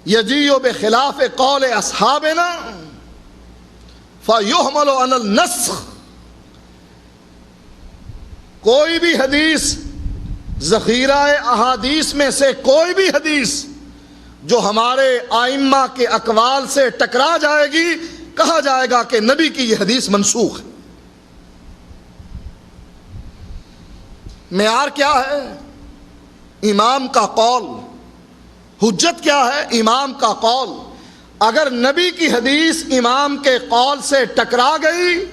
یجیء بخلاف قول اصحابنا فیحمل علی النسخ، کوئی بھی حدیث ذخیرہ احادیث میں سے کوئی بھی حدیث جو ہمارے ائمہ کے اقوال سے ٹکرا جائے گی، کہا جائے گا کہ نبی کی یہ حدیث منسوخ ہے۔ معیار کیا ہے؟ امام کا قول۔ حجت کیا ہے؟ امام کا قول۔ اگر نبی کی حدیث امام کے قول سے ٹکرا گئی،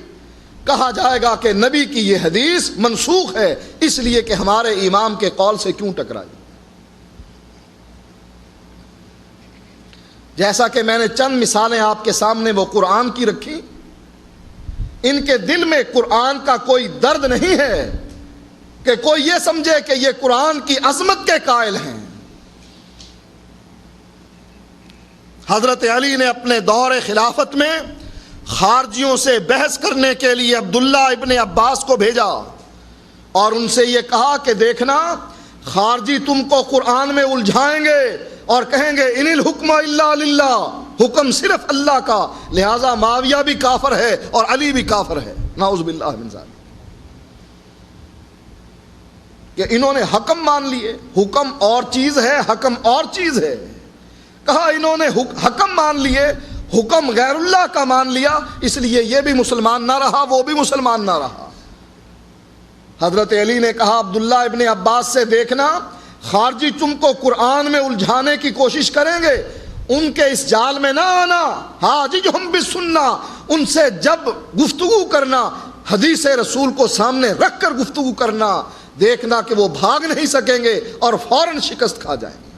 کہا جائے گا کہ نبی کی یہ حدیث منسوخ ہے، اس لیے کہ ہمارے امام کے قول سے کیوں ٹکرائی۔ جیسا کہ میں نے چند مثالیں آپ کے سامنے وہ قرآن کی رکھی، ان کے دل میں قرآن کا کوئی درد نہیں ہے کہ کوئی یہ سمجھے کہ یہ قرآن کی عظمت کے قائل ہیں۔ حضرت علی نے اپنے دور خلافت میں خارجیوں سے بحث کرنے کے لیے عبداللہ ابن عباس کو بھیجا اور ان سے یہ کہا کہ دیکھنا خارجی تم کو قرآن میں الجھائیں گے اور کہیں گے ان الحکم الا للہ، حکم صرف اللہ کا، لہذا معاویہ بھی کافر ہے اور علی بھی کافر ہے، نعوذ باللہ من ذالک۔ کہ انہوں نے حکم مان لیے. حکم اور چیز ہے، حکم اور چیز ہے. کہا انہوں نے حکم مان لیے، حکم غیر اللہ کا مان لیا، اس لیے یہ بھی مسلمان نہ رہا، وہ بھی مسلمان نہ رہا. حضرت علی نے کہا عبداللہ ابن عباس سے، دیکھنا خارجی تم کو قرآن میں الجھانے کی کوشش کریں گے، ان کے اس جال میں نہ آنا. ہاں جی، جو ہم بھی سننا، ان سے جب گفتگو کرنا حدیث رسول کو سامنے رکھ کر گفتگو کرنا، دیکھنا کہ وہ بھاگ نہیں سکیں گے اور فوراً شکست کھا جائیں گے.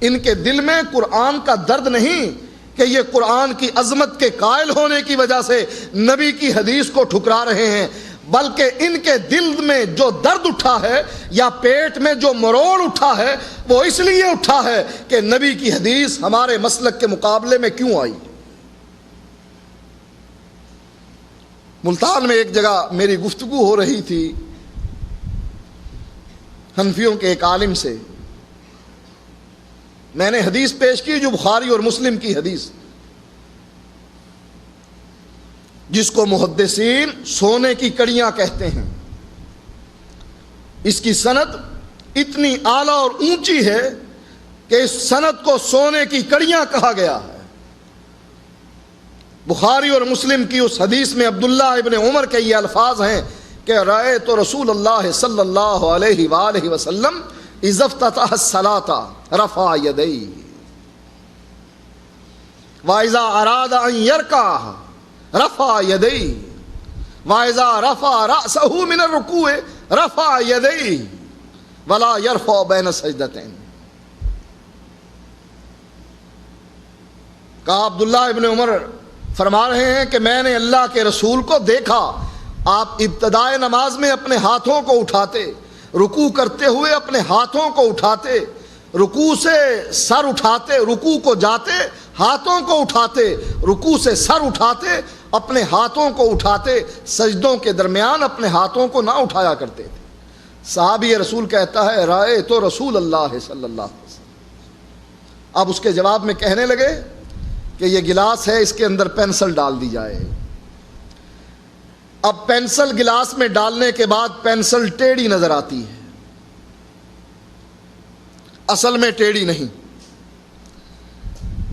ان کے دل میں قرآن کا درد نہیں کہ یہ قرآن کی عظمت کے قائل ہونے کی وجہ سے نبی کی حدیث کو ٹھکرا رہے ہیں، بلکہ ان کے دل میں جو درد اٹھا ہے یا پیٹ میں جو مروڑ اٹھا ہے وہ اس لیے اٹھا ہے کہ نبی کی حدیث ہمارے مسلک کے مقابلے میں کیوں آئی. ملتان میں ایک جگہ میری گفتگو ہو رہی تھی حنفیوں کے ایک عالم سے. میں نے حدیث پیش کی جو بخاری اور مسلم کی حدیث، جس کو محدثین سونے کی کڑیاں کہتے ہیں. اس کی سند اتنی اعلیٰ اور اونچی ہے کہ اس سند کو سونے کی کڑیاں کہا گیا ہے. بخاری اور مسلم کی اس حدیث میں عبداللہ ابن عمر کے یہ الفاظ ہیں کہ رأیت رسول اللہ صلی اللہ علیہ وآلہ وسلم اذا افتتح الصلاة رفع یدیہ واذا اراد ان یرکع رفع یدیہ واذا رفع رأسہ من الرکوع رفع یدیہ ولا یرفع بین سجدتین. کہا عبداللہ ابن عمر فرما رہے ہیں کہ میں نے اللہ کے رسول کو دیکھا، آپ ابتدائے نماز میں اپنے ہاتھوں کو اٹھاتے، رکوع کرتے ہوئے اپنے ہاتھوں کو اٹھاتے، رکوع سے سر اٹھاتے، رکوع کو جاتے ہاتھوں کو اٹھاتے، رکوع سے سر اٹھاتے اپنے ہاتھوں کو اٹھاتے، سجدوں کے درمیان اپنے ہاتھوں کو نہ اٹھایا کرتے تھے. صحابی رسول کہتا ہے رائے تو رسول اللہ صلی اللہ علیہ وسلم. اب اس کے جواب میں کہنے لگے کہ یہ گلاس ہے، اس کے اندر پینسل ڈال دی جائے. اب پینسل گلاس میں ڈالنے کے بعد پینسل ٹیڑھی نظر آتی ہے، اصل میں ٹیڑھی نہیں.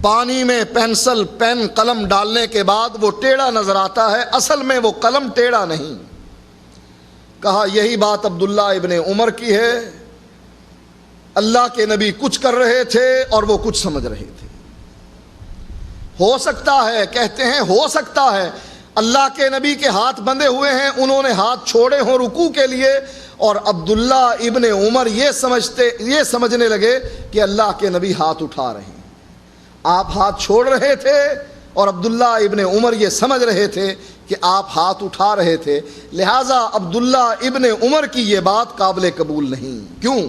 پانی میں پینسل پین قلم ڈالنے کے بعد وہ ٹیڑھا نظر آتا ہے، اصل میں وہ قلم ٹیڑھا نہیں. کہا یہی بات عبداللہ ابن عمر کی ہے. اللہ کے نبی کچھ کر رہے تھے اور وہ کچھ سمجھ رہے تھے. ہو سکتا ہے، کہتے ہیں ہو سکتا ہے اللہ کے نبی کے ہاتھ بندھے ہوئے ہیں، انہوں نے ہاتھ چھوڑے ہوں رکوع کے لیے، اور عبداللہ ابن عمر یہ سمجھنے لگے کہ اللہ کے نبی ہاتھ اٹھا رہے ہیں. آپ ہاتھ چھوڑ رہے تھے اور عبداللہ ابن عمر یہ سمجھ رہے تھے کہ آپ ہاتھ اٹھا رہے تھے. لہٰذا عبداللہ ابن عمر کی یہ بات قابل قبول نہیں. کیوں؟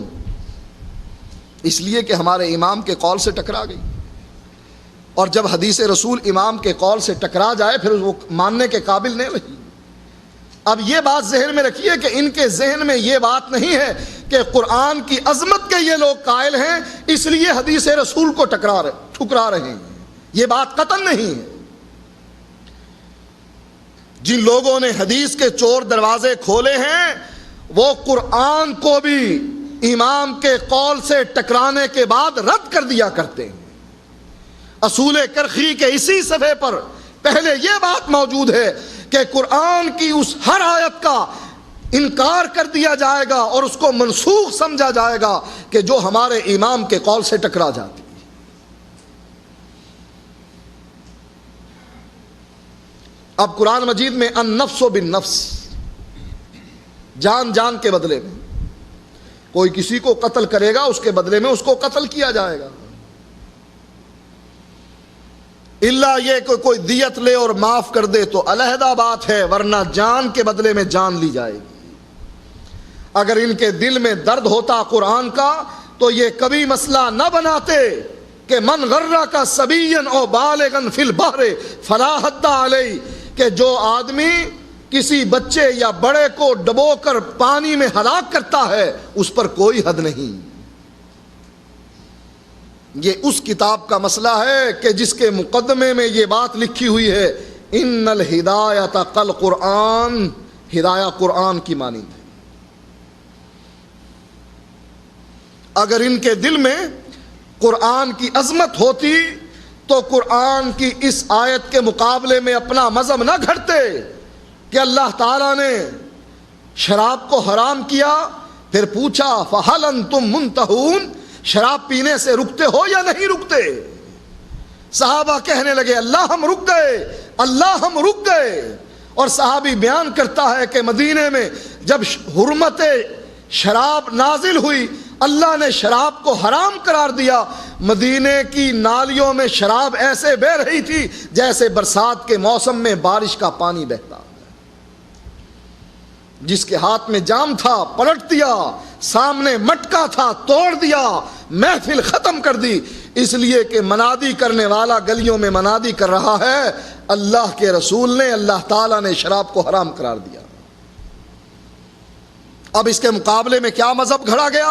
اس لیے کہ ہمارے امام کے قول سے ٹکرا گئی، اور جب حدیث رسول امام کے قول سے ٹکرا جائے پھر وہ ماننے کے قابل نہیں رہی. اب یہ بات ذہن میں رکھیے کہ ان کے ذہن میں یہ بات نہیں ہے کہ قرآن کی عظمت کے یہ لوگ قائل ہیں اس لیے حدیث رسول کو ٹھکرا رہے ہیں. یہ بات قطعاً نہیں ہے. جن لوگوں نے حدیث کے چور دروازے کھولے ہیں وہ قرآن کو بھی امام کے قول سے ٹکرانے کے بعد رد کر دیا کرتے ہیں. اصول کرخی کے اسی صفحے پر پہلے یہ بات موجود ہے کہ قرآن کی اس ہر آیت کا انکار کر دیا جائے گا اور اس کو منسوخ سمجھا جائے گا کہ جو ہمارے امام کے قول سے ٹکرا جاتی. اب قرآن مجید میں النفس بالنفس، جان جان کے بدلے میں کوئی کسی کو قتل کرے گا اس کے بدلے میں اس کو قتل کیا جائے گا، اللہ یہ کہ کوئی دیت لے اور معاف کر دے تو علیحدہ بات ہے، ورنہ جان کے بدلے میں جان لی جائے گی. اگر ان کے دل میں درد ہوتا قرآن کا تو یہ کبھی مسئلہ نہ بناتے کہ من غرہ کا سبین او بالغن فی البحر فلا حد علیہ، کہ جو آدمی کسی بچے یا بڑے کو ڈبو کر پانی میں ہلاک کرتا ہے اس پر کوئی حد نہیں. یہ اس کتاب کا مسئلہ ہے کہ جس کے مقدمے میں یہ بات لکھی ہوئی ہے ان الہدایت قل قرآن، ہدایہ قرآن کی مانند ہے۔ اگر ان کے دل میں قرآن کی عظمت ہوتی تو قرآن کی اس آیت کے مقابلے میں اپنا مذہب نہ گھڑتے کہ اللہ تعالیٰ نے شراب کو حرام کیا، پھر پوچھا فَهَلْ أَنْتُمْ مُنْتَهُونَ، شراب پینے سے رکتے ہو یا نہیں رکتے؟ صحابہ کہنے لگے اللہ ہم رک گئے، اللہ ہم رک گئے۔ اور صحابی بیان کرتا ہے کہ مدینے میں جب حرمت شراب نازل ہوئی، اللہ نے شراب کو حرام قرار دیا، مدینے کی نالیوں میں شراب ایسے بہہ رہی تھی جیسے برسات کے موسم میں بارش کا پانی بہتا۔ جس کے ہاتھ میں جام تھا پلٹ دیا، سامنے مٹکا تھا توڑ دیا، محفل ختم کر دی، اس لیے کہ منادی کرنے والا گلیوں میں منادی کر رہا ہے اللہ کے رسول نے، اللہ تعالیٰ نے شراب کو حرام قرار دیا۔ اب اس کے مقابلے میں کیا مذہب گھڑا گیا؟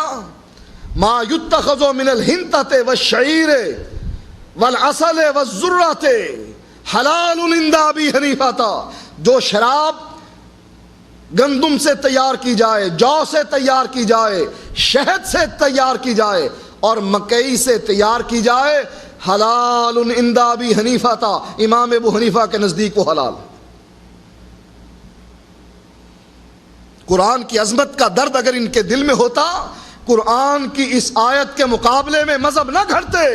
ما یتخذ من الحنطۃ والشعیر والعسل والذرۃ حلال عند ابی حنیفہ، جو شراب گندم سے تیار کی جائے، جو سے تیار کی جائے، شہد سے تیار کی جائے اور مکئی سے تیار کی جائے، حلال عند ابی حنیفہ تھا، امام ابو حنیفہ کے نزدیک وہ حلال ہے۔ قرآن کی عظمت کا درد اگر ان کے دل میں ہوتا، قرآن کی اس آیت کے مقابلے میں مذہب نہ گھڑتے۔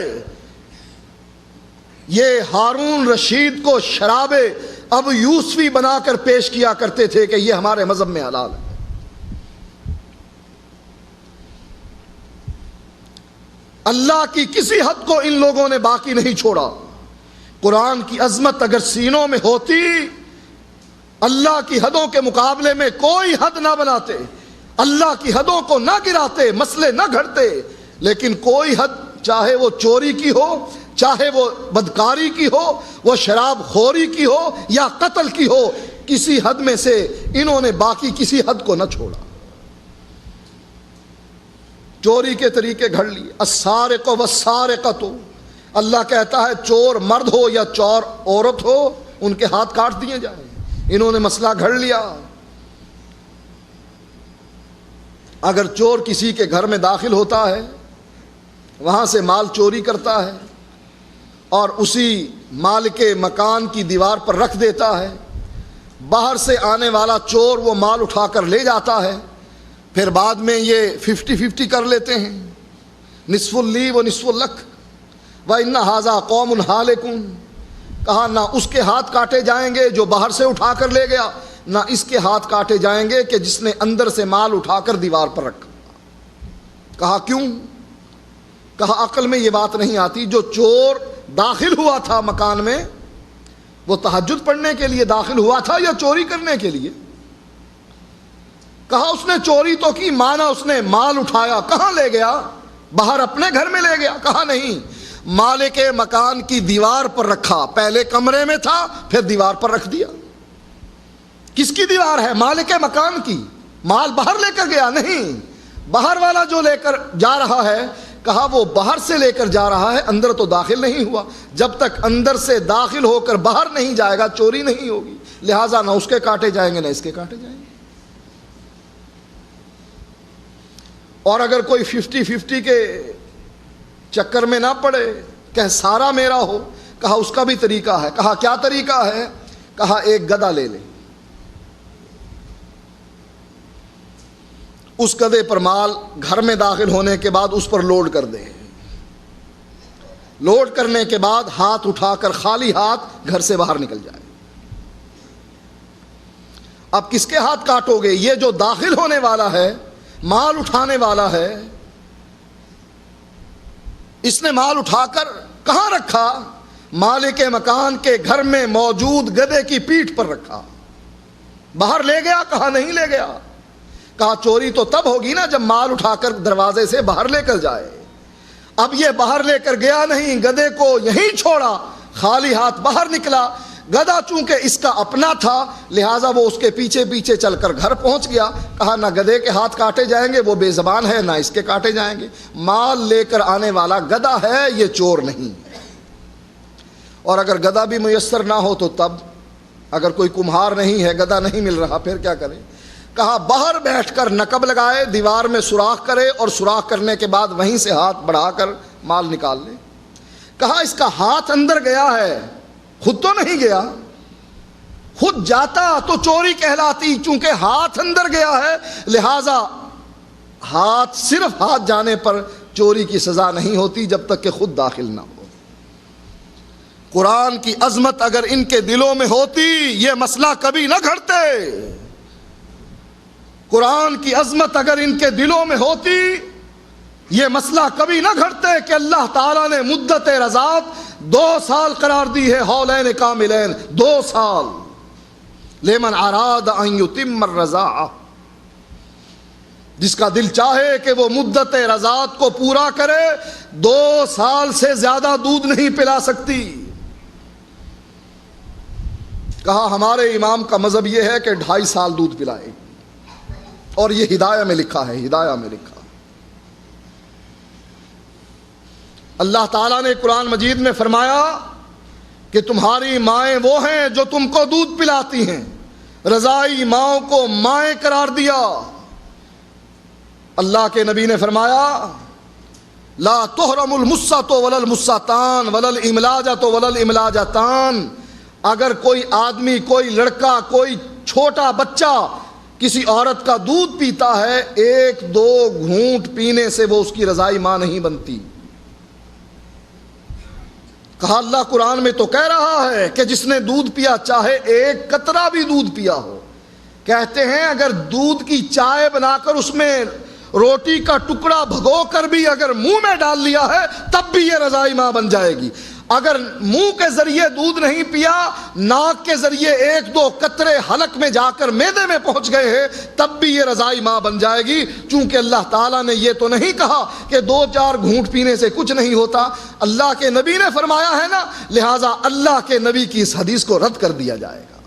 یہ ہارون رشید کو شراب اب یوسفی بنا کر پیش کیا کرتے تھے کہ یہ ہمارے مذہب میں حلال ہے۔ اللہ کی کسی حد کو ان لوگوں نے باقی نہیں چھوڑا۔ قرآن کی عظمت اگر سینوں میں ہوتی، اللہ کی حدوں کے مقابلے میں کوئی حد نہ بناتے، اللہ کی حدوں کو نہ گراتے، مسئلے نہ گھڑتے، لیکن کوئی حد، چاہے وہ چوری کی ہو، چاہے وہ بدکاری کی ہو، وہ شراب خوری کی ہو یا قتل کی ہو، کسی حد میں سے انہوں نے باقی کسی حد کو نہ چھوڑا۔ چوری کے طریقے گھڑ لیے، السارق والسارقۃ، اللہ کہتا ہے چور مرد ہو یا چور عورت ہو ان کے ہاتھ کاٹ دیے جائیں، انہوں نے مسئلہ گھڑ لیا۔ اگر چور کسی کے گھر میں داخل ہوتا ہے، وہاں سے مال چوری کرتا ہے اور اسی مالک مکان کی دیوار پر رکھ دیتا ہے، باہر سے آنے والا چور وہ مال اٹھا کر لے جاتا ہے، پھر بعد میں یہ 50-50 کر لیتے ہیں، نصف لی و نصف لک وَإِنَّ هَذَا قَوْمٌ هَالِكُونَ، کہا نہ اس کے ہاتھ کاٹے جائیں گے جو باہر سے اٹھا کر لے گیا، نہ اس کے ہاتھ کاٹے جائیں گے کہ جس نے اندر سے مال اٹھا کر دیوار پر رکھا۔ کہا کیوں؟ کہا عقل میں یہ بات نہیں آتی، جو چور داخل ہوا تھا مکان میں وہ تہجد پڑھنے کے لیے داخل ہوا تھا یا چوری کرنے کے لیے؟ کہا اس نے چوری تو کی، مانا اس نے مال اٹھایا، کہاں لے گیا؟ باہر اپنے گھر میں لے گیا؟ کہا نہیں، مالک مکان کی دیوار پر رکھا، پہلے کمرے میں تھا پھر دیوار پر رکھ دیا۔ کس کی دیوار ہے؟ مالک مکان کی۔ مال باہر لے کر گیا؟ نہیں، باہر والا جو لے کر جا رہا ہے، کہا وہ باہر سے لے کر جا رہا ہے، اندر تو داخل نہیں ہوا، جب تک اندر سے داخل ہو کر باہر نہیں جائے گا چوری نہیں ہوگی، لہٰذا نہ اس کے کاٹے جائیں گے نہ اس کے کاٹے جائیں گے۔ اور اگر کوئی 50-50 کے چکر میں نہ پڑے کہ سارا میرا ہو، کہا اس کا بھی طریقہ ہے۔ کہا کیا طریقہ ہے؟ کہا ایک گدھا لے لے، اس گدھے پر مال گھر میں داخل ہونے کے بعد اس پر لوڈ کر دے، لوڈ کرنے کے بعد ہاتھ اٹھا کر خالی ہاتھ گھر سے باہر نکل جائے۔ اب کس کے ہاتھ کاٹو گے؟ یہ جو داخل ہونے والا ہے، مال اٹھانے والا ہے، اس نے مال اٹھا کر کہاں رکھا؟ مالک مکان کے گھر میں موجود گدھے کی پیٹھ پر رکھا۔ باہر لے گیا؟ کہا نہیں لے گیا۔ کہا چوری تو تب ہوگی نا جب مال اٹھا کر دروازے سے باہر لے کر جائے۔ اب یہ باہر لے کر گیا نہیں، گدھے کو یہیں چھوڑا، خالی ہاتھ باہر نکلا۔ گدھا چونکہ اس کا اپنا تھا لہٰذا وہ اس کے پیچھے پیچھے چل کر گھر پہنچ گیا۔ کہا نہ گدھے کے ہاتھ کاٹے جائیں گے، وہ بے زبان ہے، نہ اس کے کاٹے جائیں گے، مال لے کر آنے والا گدھا ہے، یہ چور نہیں۔ اور اگر گدھا بھی میسر نہ ہو تو تب اگر کوئی کمہار نہیں ہے، گدھا نہیں مل رہا، پھر کیا کرے؟ کہا باہر بیٹھ کر نقب لگائے، دیوار میں سوراخ کرے اور سوراخ کرنے کے بعد وہیں سے ہاتھ بڑھا کر مال نکال لے۔ کہا اس کا ہاتھ اندر گیا ہے، خود تو نہیں گیا، خود جاتا تو چوری کہلاتی، چونکہ ہاتھ اندر گیا ہے لہذا ہاتھ، صرف ہاتھ جانے پر چوری کی سزا نہیں ہوتی جب تک کہ خود داخل نہ ہو۔ قرآن کی عظمت اگر ان کے دلوں میں ہوتی یہ مسئلہ کبھی نہ گھڑتے۔ قرآن کی عظمت اگر ان کے دلوں میں ہوتی یہ مسئلہ کبھی نہ گھڑتے کہ اللہ تعالیٰ نے مدت رضاعت 2 سال قرار دی ہے، حولین کاملین، 2 سال، لمن اراد ان یتم الرضاعہ، جس کا دل چاہے کہ وہ مدت رضاعت کو پورا کرے 2 سال سے زیادہ دودھ نہیں پلا سکتی۔ کہا ہمارے امام کا مذہب یہ ہے کہ 2.5 سال دودھ پلائے، اور یہ ہدایہ میں لکھا ہے، ہدایہ میں لکھا۔ اللہ تعالیٰ نے قرآن مجید میں فرمایا کہ تمہاری مائیں وہ ہیں جو تم کو دودھ پلاتی ہیں، رضائی ماؤں کو مائیں قرار دیا۔ اللہ کے نبی نے فرمایا لا تحرم المسۃ ولا المسۃان ولا الاملاجۃ ولا الاملاجتان، اگر کوئی آدمی، کوئی لڑکا، کوئی چھوٹا بچہ کسی عورت کا دودھ پیتا ہے، 1-2 گھونٹ پینے سے وہ اس کی رضائی ماں نہیں بنتی۔ کہا اللہ قرآن میں تو کہہ رہا ہے کہ جس نے دودھ پیا چاہے 1 قطرہ بھی دودھ پیا ہو۔ کہتے ہیں اگر دودھ کی چائے بنا کر اس میں روٹی کا ٹکڑا بھگو کر بھی اگر منہ میں ڈال لیا ہے تب بھی یہ رضائی ماں بن جائے گی۔ اگر منہ کے ذریعے دودھ نہیں پیا، ناک کے ذریعے 1-2 قطرے حلق میں جا کر معدے میں پہنچ گئے ہیں تب بھی یہ رضائی ماں بن جائے گی، چونکہ اللہ تعالیٰ نے یہ تو نہیں کہا کہ 2-4 گھونٹ پینے سے کچھ نہیں ہوتا، اللہ کے نبی نے فرمایا ہے نا، لہٰذا اللہ کے نبی کی اس حدیث کو رد کر دیا جائے گا۔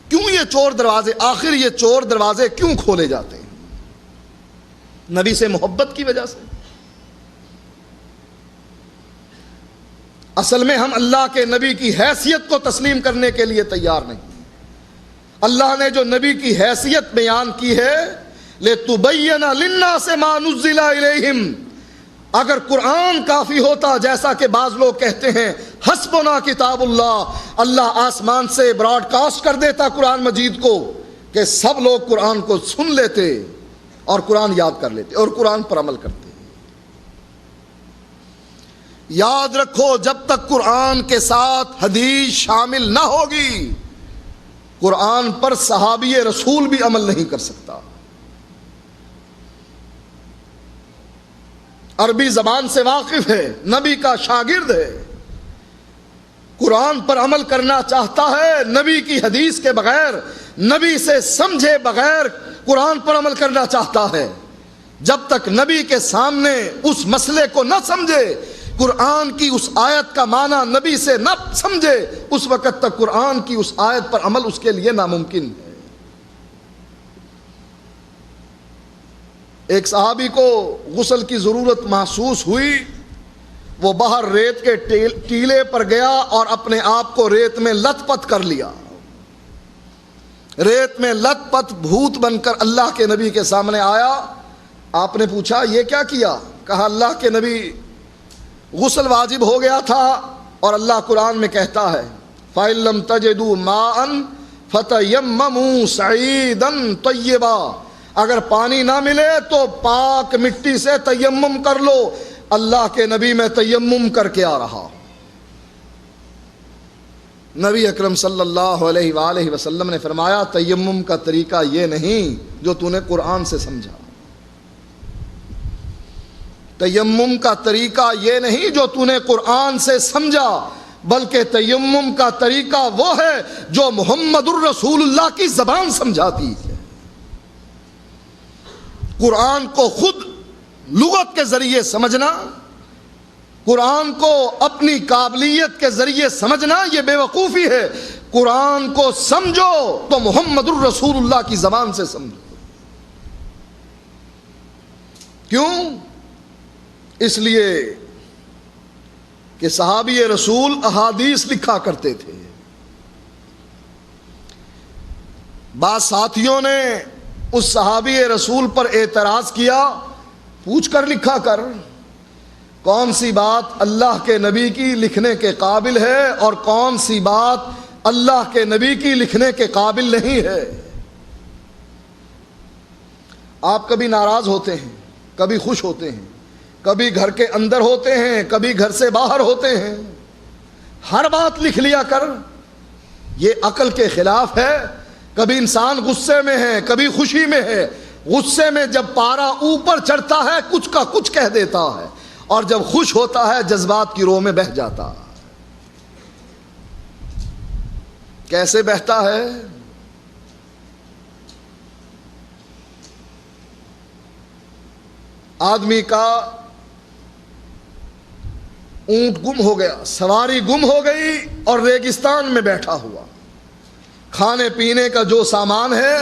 کیوں یہ چور دروازے، آخر یہ چور دروازے کیوں کھولے جاتے ہیں؟ نبی سے محبت کی وجہ سے۔ اصل میں ہم اللہ کے نبی کی حیثیت کو تسلیم کرنے کے لیے تیار نہیں۔ اللہ نے جو نبی کی حیثیت بیان کی ہے لِتُبَيِّنَ لِلنَّاسِ مَا نُزِّلَ إِلَيْهِمْ، اگر قرآن کافی ہوتا، جیسا کہ بعض لوگ کہتے ہیں حسبنا کتاب اللہ، اللہ آسمان سے براڈ کاسٹ کر دیتا قرآن مجید کو کہ سب لوگ قرآن کو سن لیتے اور قرآن یاد کر لیتے اور قرآن پر عمل کرتے۔ یاد رکھو جب تک قرآن کے ساتھ حدیث شامل نہ ہوگی قرآن پر صحابی رسول بھی عمل نہیں کر سکتا۔ عربی زبان سے واقف ہے، نبی کا شاگرد ہے، قرآن پر عمل کرنا چاہتا ہے، نبی کی حدیث کے بغیر، نبی سے سمجھے بغیر قرآن پر عمل کرنا چاہتا ہے۔ جب تک نبی کے سامنے اس مسئلے کو نہ سمجھے، قرآن کی اس آیت کا معنی نبی سے نہ سمجھے، اس وقت تک قرآن کی اس آیت پر عمل اس کے لیے ناممکن ہے۔ ایک صحابی کو غسل کی ضرورت محسوس ہوئی، وہ باہر ریت کے ٹیلے پر گیا اور اپنے آپ کو ریت میں لت پت کر لیا۔ ریت میں لت پت بھوت بن کر اللہ کے نبی کے سامنے آیا۔ آپ نے پوچھا یہ کیا کیا؟ کہا اللہ کے نبی غسل واجب ہو گیا تھا اور اللہ قرآن میں کہتا ہے فَإِن لَّمْ تَجِدُوا مَاءً فَتَيَمَّمُوا صَعِيدًا طَيِّبًا، اگر پانی نہ ملے تو پاک مٹی سے تیمم کر لو۔ اللہ کے نبی میں تیمم کر کے آ رہا۔ نبی اکرم صلی اللہ علیہ وآلہ وسلم نے فرمایا تیمم کا طریقہ یہ نہیں جو تو نے قرآن سے سمجھا، تیمم کا طریقہ یہ نہیں جو تو نے قرآن سے سمجھا، بلکہ تیمم کا طریقہ وہ ہے جو محمد الرسول اللہ کی زبان سمجھاتی ہے۔ قرآن کو خود لغت کے ذریعے سمجھنا، قرآن کو اپنی قابلیت کے ذریعے سمجھنا یہ بے وقوفی ہے۔ قرآن کو سمجھو تو محمد الرسول اللہ کی زبان سے سمجھو۔ کیوں؟ اس لیے کہ صحابی رسول احادیث لکھا کرتے تھے. بعض ساتھیوں نے اس صحابی رسول پر اعتراض کیا، پوچھ کر لکھا کر، کون سی بات اللہ کے نبی کی لکھنے کے قابل ہے اور کون سی بات اللہ کے نبی کی لکھنے کے قابل نہیں ہے. آپ کبھی ناراض ہوتے ہیں، کبھی خوش ہوتے ہیں، کبھی گھر کے اندر ہوتے ہیں، کبھی گھر سے باہر ہوتے ہیں، ہر بات لکھ لیا کر، یہ عقل کے خلاف ہے. کبھی انسان غصے میں ہے، کبھی خوشی میں ہے. غصے میں جب پارا اوپر چڑھتا ہے کچھ کا کچھ کہہ دیتا ہے، اور جب خوش ہوتا ہے جذبات کی رو میں بہہ جاتا ہے. کیسے بہتا ہے؟ آدمی کا اونٹ گم ہو گیا، سواری گم ہو گئی اور ریگستان میں بیٹھا ہوا، کھانے پینے کا جو سامان ہے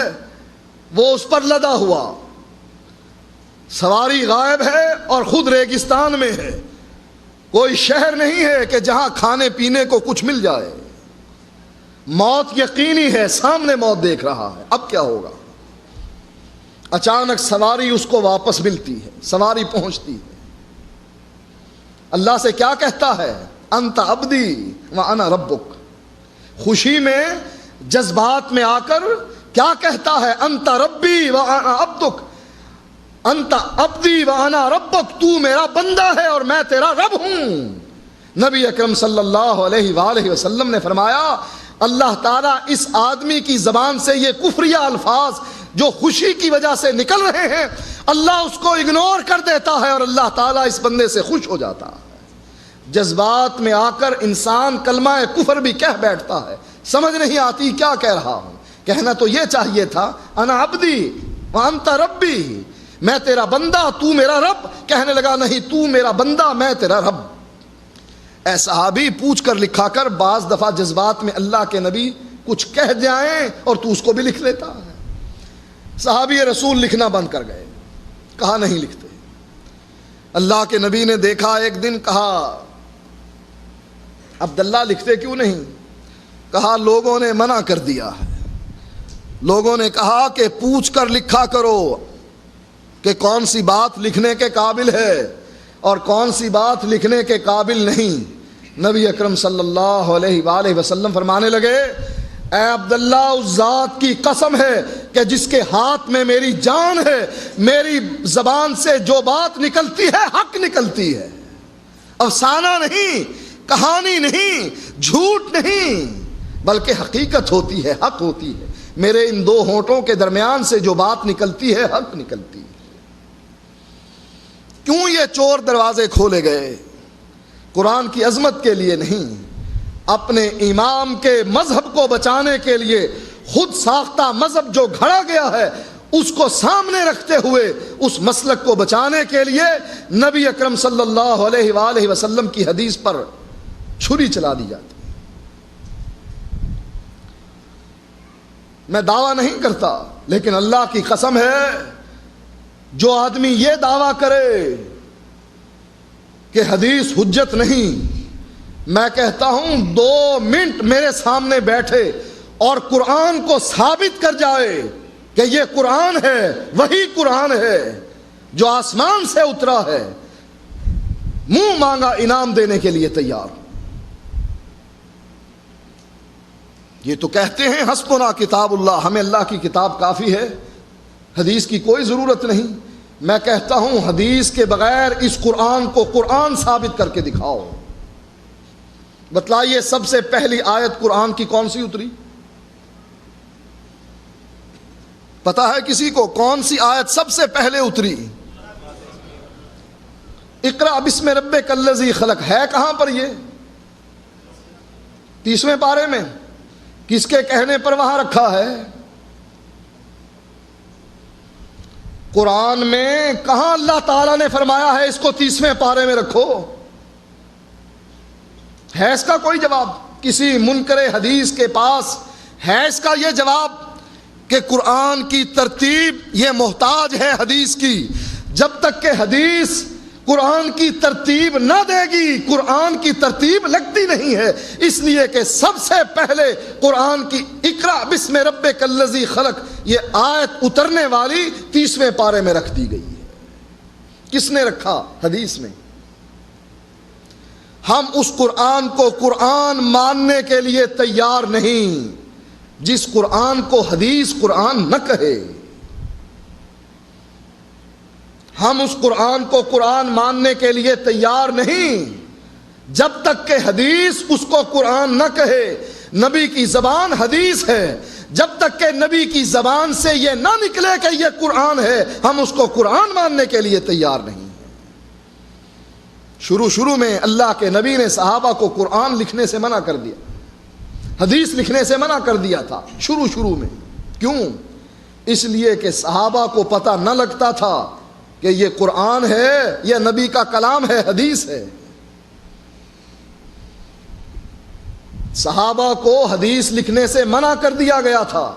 وہ اس پر لدا ہوا، سواری غائب ہے اور خود ریگستان میں ہے. کوئی شہر نہیں ہے کہ جہاں کھانے پینے کو کچھ مل جائے. موت یقینی ہے، سامنے موت دیکھ رہا ہے. اب کیا ہوگا؟ اچانک سواری اس کو واپس ملتی ہے، سواری پہنچتی ہے. اللہ سے کیا کہتا ہے؟ انت عبدی وانا ربک. خوشی میں جذبات میں آ کر کیا کہتا ہے؟ انت ربی وانا عبدک، انت عبدی وانا ربک، تو میرا بندہ ہے اور میں تیرا رب ہوں. نبی اکرم صلی اللہ علیہ وآلہ وسلم نے فرمایا اللہ تعالیٰ اس آدمی کی زبان سے یہ کفریہ الفاظ جو خوشی کی وجہ سے نکل رہے ہیں، اللہ اس کو اگنور کر دیتا ہے اور اللہ تعالیٰ اس بندے سے خوش ہو جاتا ہے. جذبات میں آ کر انسان کلمہ کفر بھی کہہ بیٹھتا ہے، سمجھ نہیں آتی کیا کہہ رہا ہوں. کہنا تو یہ چاہیے تھا انا عبدی وانت ربی، میں تیرا بندہ تو میرا رب. کہنے لگا نہیں، تو میرا بندہ میں تیرا رب. اے صحابی پوچھ کر لکھا کر. بعض دفعہ جذبات میں اللہ کے نبی کچھ کہہ جائیں اور تو اس کو بھی لکھ لیتا ہے. صحابی رسول لکھنا بند کر گئے، کہا نہیں لکھتے. اللہ کے نبی نے دیکھا ایک دن، کہا عبداللہ لکھتے کیوں نہیں؟ کہا لوگوں نے منع کر دیا ہے، لوگوں نے کہا کہ پوچھ کر لکھا کرو کہ کون سی بات لکھنے کے قابل ہے اور کون سی بات لکھنے کے قابل نہیں. نبی اکرم صلی اللہ علیہ وآلہ وسلم فرمانے لگے اے عبداللہ اس ذات کی قسم ہے کہ جس کے ہاتھ میں میری جان ہے، میری زبان سے جو بات نکلتی ہے حق نکلتی ہے، افسانہ نہیں، کہانی نہیں، جھوٹ نہیں، بلکہ حقیقت ہوتی ہے، حق ہوتی ہے. میرے ان دو ہونٹوں کے درمیان سے جو بات نکلتی ہے حق نکلتی ہے. کیوں یہ چور دروازے کھولے گئے؟ قرآن کی عظمت کے لیے نہیں، اپنے امام کے مذہب کو بچانے کے لیے. خود ساختہ مذہب جو گھڑا گیا ہے اس کو سامنے رکھتے ہوئے اس مسلک کو بچانے کے لیے نبی اکرم صلی اللہ علیہ وآلہ وسلم کی حدیث پر چھری چلا دی جاتی. میں دعویٰ نہیں کرتا، لیکن اللہ کی قسم ہے جو آدمی یہ دعویٰ کرے کہ حدیث حجت نہیں، میں کہتا ہوں 2 منٹ میرے سامنے بیٹھے اور قرآن کو ثابت کر جائے کہ یہ قرآن ہے، وہی قرآن ہے جو آسمان سے اترا ہے، منہ مانگا انعام دینے کے لیے تیار. یہ تو کہتے ہیں حسبنا کتاب اللہ، ہمیں اللہ کی کتاب کافی ہے، حدیث کی کوئی ضرورت نہیں. میں کہتا ہوں حدیث کے بغیر اس قرآن کو قرآن ثابت کر کے دکھاؤ. بتلائیے سب سے پہلی آیت قرآن کی کون سی اتری؟ پتا ہے کسی کو کون سی آیت سب سے پہلے اتری؟ اقرأ بسم ربک الذی خلق. ہے کہاں پر یہ؟ 30ویں پارے میں. کس کے کہنے پر وہاں رکھا ہے؟ قرآن میں کہاں اللہ تعالیٰ نے فرمایا ہے اس کو 30ویں پارے میں رکھو؟ ہے اس کا کوئی جواب؟ کسی منکر حدیث کے پاس ہے اس کا یہ جواب کہ قرآن کی ترتیب یہ محتاج ہے حدیث کی؟ جب تک کہ حدیث قرآن کی ترتیب نہ دے گی، قرآن کی ترتیب لگتی نہیں ہے، اس لیے کہ سب سے پہلے قرآن کی اقرأ بسم ربک الذی خلق یہ آیت اترنے والی 30ویں پارے میں رکھ دی گئی ہے۔ کس نے رکھا؟ حدیث میں۔ ہم اس قرآن کو قرآن ماننے کے لیے تیار نہیں جس قرآن کو حدیث قرآن نہ کہے۔ ہم اس قرآن کو قرآن ماننے کے لیے تیار نہیں جب تک کہ حدیث اس کو قرآن نہ کہے۔ نبی کی زبان حدیث ہے، جب تک کہ نبی کی زبان سے یہ نہ نکلے کہ یہ قرآن ہے، ہم اس کو قرآن ماننے کے لیے تیار نہیں۔ شروع میں اللہ کے نبی نے صحابہ کو قرآن لکھنے سے منع کر دیا، حدیث لکھنے سے منع کر دیا تھا شروع میں۔ کیوں؟ اس لیے کہ صحابہ کو پتہ نہ لگتا تھا کہ یہ قرآن ہے یا نبی کا کلام ہے، حدیث ہے۔ صحابہ کو حدیث لکھنے سے منع کر دیا گیا تھا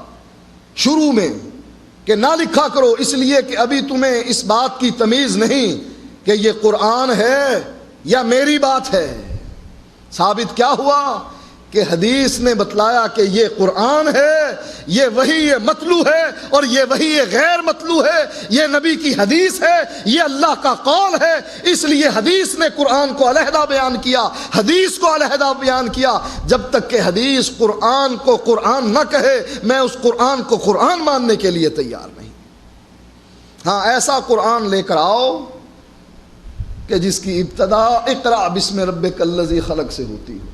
شروع میں کہ نہ لکھا کرو، اس لیے کہ ابھی تمہیں اس بات کی تمیز نہیں کہ یہ قرآن ہے یا میری بات ہے۔ ثابت کیا ہوا کہ حدیث نے بتلایا کہ یہ قرآن ہے، یہ وحی یہ متلو ہے، اور یہ وحی یہ غیر متلو ہے، یہ نبی کی حدیث ہے، یہ اللہ کا قول ہے۔ اس لیے حدیث نے قرآن کو علیحدہ بیان کیا، حدیث کو علیحدہ بیان کیا۔ جب تک کہ حدیث قرآن کو قرآن نہ کہے، میں اس قرآن کو قرآن ماننے کے لیے تیار نہیں۔ ہاں، ایسا قرآن لے کر آؤ کہ جس کی ابتدا اقرأ بسم ربک الذی خلق سے ہوتی ہو،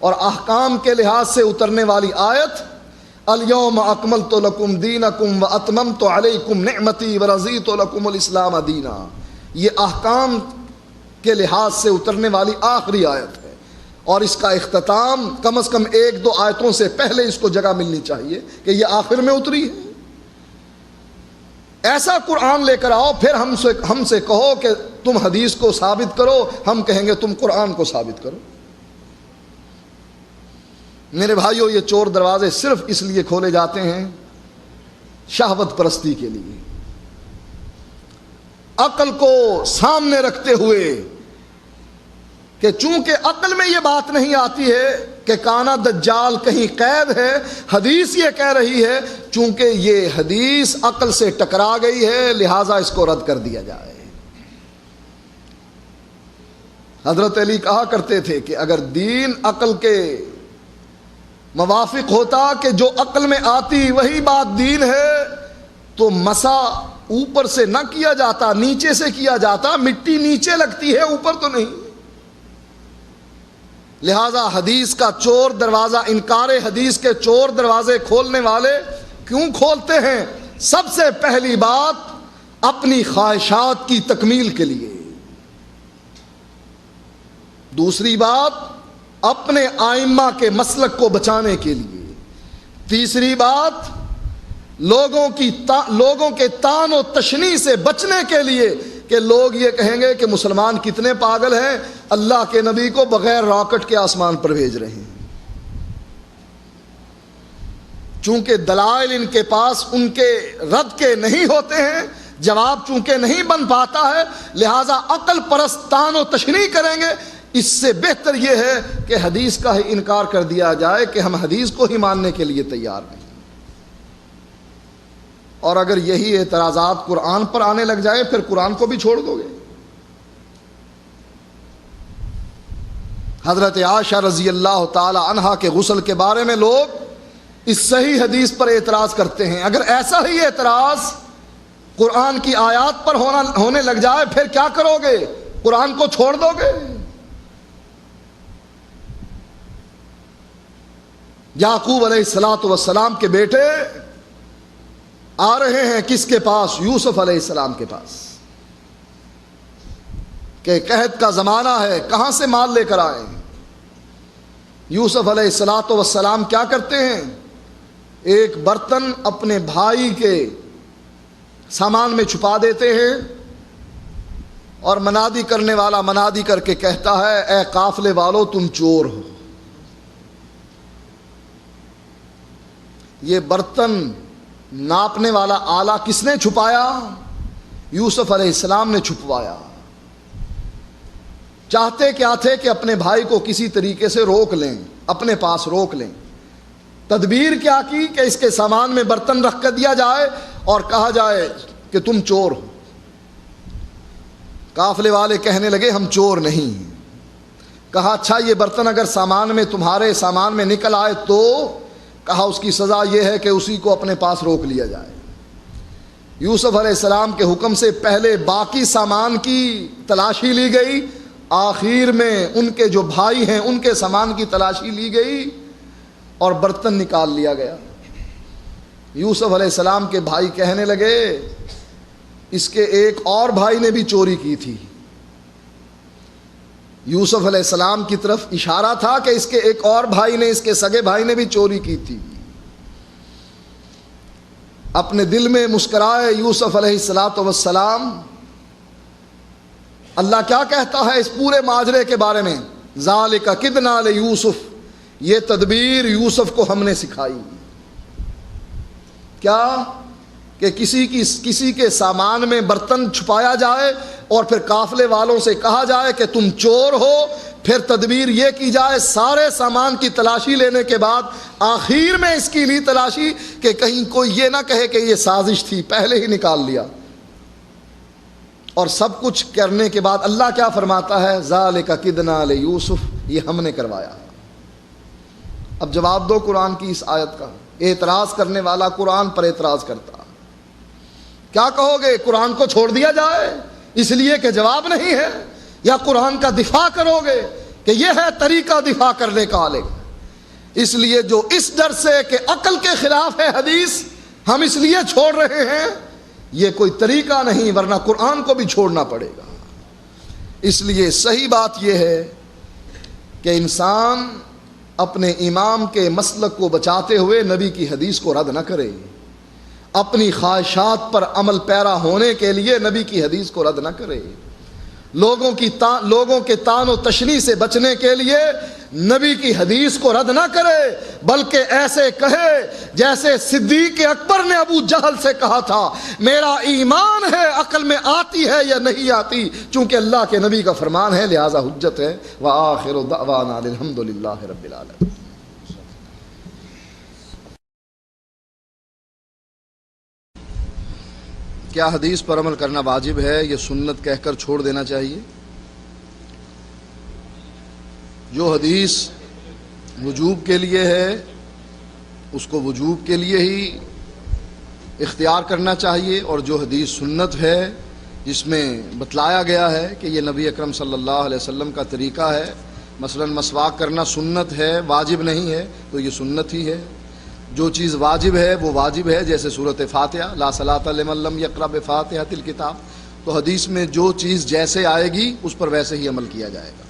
اور احکام کے لحاظ سے اترنے والی آیت الیوم اکملت لکم دینکم واتممت علیکم نعمتی ورضیت لکم الاسلام دینا، یہ احکام کے لحاظ سے اترنے والی آخری آیت ہے، اور اس کا اختتام کم از کم 1-2 آیتوں سے پہلے اس کو جگہ ملنی چاہیے کہ یہ آخر میں اتری ہے۔ ایسا قرآن لے کر آؤ، پھر ہم سے کہو کہ تم حدیث کو ثابت کرو، ہم کہیں گے تم قرآن کو ثابت کرو۔ میرے بھائیوں، یہ چور دروازے صرف اس لیے کھولے جاتے ہیں شہوت پرستی کے لیے، عقل کو سامنے رکھتے ہوئے کہ چونکہ عقل میں یہ بات نہیں آتی ہے کہ کانا دجال کہیں قید ہے، حدیث یہ کہہ رہی ہے، چونکہ یہ حدیث عقل سے ٹکرا گئی ہے لہٰذا اس کو رد کر دیا جائے۔ حضرت علی کہا کرتے تھے کہ اگر دین عقل کے موافق ہوتا کہ جو عقل میں آتی وہی بات دین ہے تو مسا اوپر سے نہ کیا جاتا، نیچے سے کیا جاتا، مٹی نیچے لگتی ہے اوپر تو نہیں۔ لہذا حدیث کا چور دروازہ، انکار حدیث کے چور دروازے کھولنے والے کیوں کھولتے ہیں؟ سب سے پہلی بات اپنی خواہشات کی تکمیل کے لیے، دوسری بات اپنے آئمہ کے مسلک کو بچانے کے لیے، تیسری بات لوگوں کے طعن و تشنیع سے بچنے کے لیے کہ لوگ یہ کہیں گے کہ مسلمان کتنے پاگل ہیں، اللہ کے نبی کو بغیر راکٹ کے آسمان پر بھیج رہے ہیں۔ چونکہ دلائل ان کے پاس ان کے رد کے نہیں ہوتے ہیں، جواب چونکہ نہیں بن پاتا ہے، لہذا عقل پرست طعن و تشنیع کریں گے۔ اس سے بہتر یہ ہے کہ حدیث کا ہی انکار کر دیا جائے کہ ہم حدیث کو ہی ماننے کے لیے تیار نہیں۔ اور اگر یہی اعتراضات قرآن پر آنے لگ جائے پھر قرآن کو بھی چھوڑ دو گے۔ حضرت عائشہ رضی اللہ تعالی عنہا کے غسل کے بارے میں لوگ اس صحیح حدیث پر اعتراض کرتے ہیں، اگر ایسا ہی اعتراض قرآن کی آیات پر ہونے لگ جائے پھر کیا کرو گے؟ قرآن کو چھوڑ دو گے؟ یعقوب علیہ السلام کے بیٹے آ رہے ہیں کس کے پاس؟ یوسف علیہ السلام کے پاس، کہ قحط کا زمانہ ہے، کہاں سے مال لے کر آئے؟ یوسف علیہ السلام کیا کرتے ہیں؟ ایک برتن اپنے بھائی کے سامان میں چھپا دیتے ہیں، اور منادی کرنے والا منادی کر کے کہتا ہے اے قافلے والو تم چور ہو۔ یہ برتن ناپنے والا آلہ کس نے چھپایا؟ یوسف علیہ السلام نے چھپوایا۔ چاہتے کیا تھے کہ اپنے بھائی کو کسی طریقے سے روک لیں، اپنے پاس روک لیں۔ تدبیر کیا کی کہ اس کے سامان میں برتن رکھ کر دیا جائے اور کہا جائے کہ تم چور ہو۔ قافلے والے کہنے لگے ہم چور نہیں ہیں۔ کہا اچھا یہ برتن اگر سامان میں تمہارے سامان میں نکل آئے تو؟ کہا اس کی سزا یہ ہے کہ اسی کو اپنے پاس روک لیا جائے۔ یوسف علیہ السلام کے حکم سے پہلے باقی سامان کی تلاشی لی گئی، آخر میں ان کے جو بھائی ہیں ان کے سامان کی تلاشی لی گئی اور برتن نکال لیا گیا۔ یوسف علیہ السلام کے بھائی کہنے لگے اس کے ایک اور بھائی نے بھی چوری کی تھی۔ یوسف علیہ السلام کی طرف اشارہ تھا کہ اس کے ایک اور بھائی نے، اس کے سگے بھائی نے بھی چوری کی تھی۔ اپنے دل میں مسکرائے یوسف علیہ السلام۔ اللہ کیا کہتا ہے اس پورے ماجرے کے بارے میں؟ ذالک کدنا لیوسف، یہ تدبیر یوسف کو ہم نے سکھائی۔ کیا کہ کسی کے سامان میں برتن چھپایا جائے اور پھر قافلے والوں سے کہا جائے کہ تم چور ہو، پھر تدبیر یہ کی جائے سارے سامان کی تلاشی لینے کے بعد آخر میں اس کی لی تلاشی کہ کہیں کوئی یہ نہ کہے کہ یہ سازش تھی، پہلے ہی نکال لیا۔ اور سب کچھ کرنے کے بعد اللہ کیا فرماتا ہے؟ ذالک کدنا لیوسف، یہ ہم نے کروایا۔ اب جواب دو قرآن کی اس آیت کا۔ اعتراض کرنے والا قرآن پر اعتراض کرتا، کیا کہو گے؟ قرآن کو چھوڑ دیا جائے اس لیے کہ جواب نہیں ہے، یا قرآن کا دفاع کرو گے کہ یہ ہے طریقہ دفاع کرنے کا الگ؟ اس لیے جو اس ڈر سے کہ عقل کے خلاف ہے حدیث ہم اس لیے چھوڑ رہے ہیں، یہ کوئی طریقہ نہیں، ورنہ قرآن کو بھی چھوڑنا پڑے گا۔ اس لیے صحیح بات یہ ہے کہ انسان اپنے امام کے مسلک کو بچاتے ہوئے نبی کی حدیث کو رد نہ کرے، اپنی خواہشات پر عمل پیرا ہونے کے لیے نبی کی حدیث کو رد نہ کرے، لوگوں کے طعن و تشنیع سے بچنے کے لیے نبی کی حدیث کو رد نہ کرے، بلکہ ایسے کہے جیسے صدیق اکبر نے ابو جہل سے کہا تھا میرا ایمان ہے، عقل میں آتی ہے یا نہیں آتی، چونکہ اللہ کے نبی کا فرمان ہے لہذا حجت ہے۔ وآخر دعوانا الحمدللہ رب العالمین۔ کیا حدیث پر عمل کرنا واجب ہے یا سنت کہہ کر چھوڑ دینا چاہیے؟ جو حدیث وجوب کے لیے ہے اس کو وجوب کے لیے ہی اختیار کرنا چاہیے، اور جو حدیث سنت ہے جس میں بتلایا گیا ہے کہ یہ نبی اکرم صلی اللہ علیہ وسلم کا طریقہ ہے، مثلا مسواک کرنا سنت ہے، واجب نہیں ہے، تو یہ سنت ہی ہے۔ جو چیز واجب ہے وہ واجب ہے، جیسے سورۃ فاتحہ، لا صلاۃ لمن لم یقرأ بفاتحۃ الکتاب، تو حدیث میں جو چیز جیسے آئے گی اس پر ویسے ہی عمل کیا جائے گا۔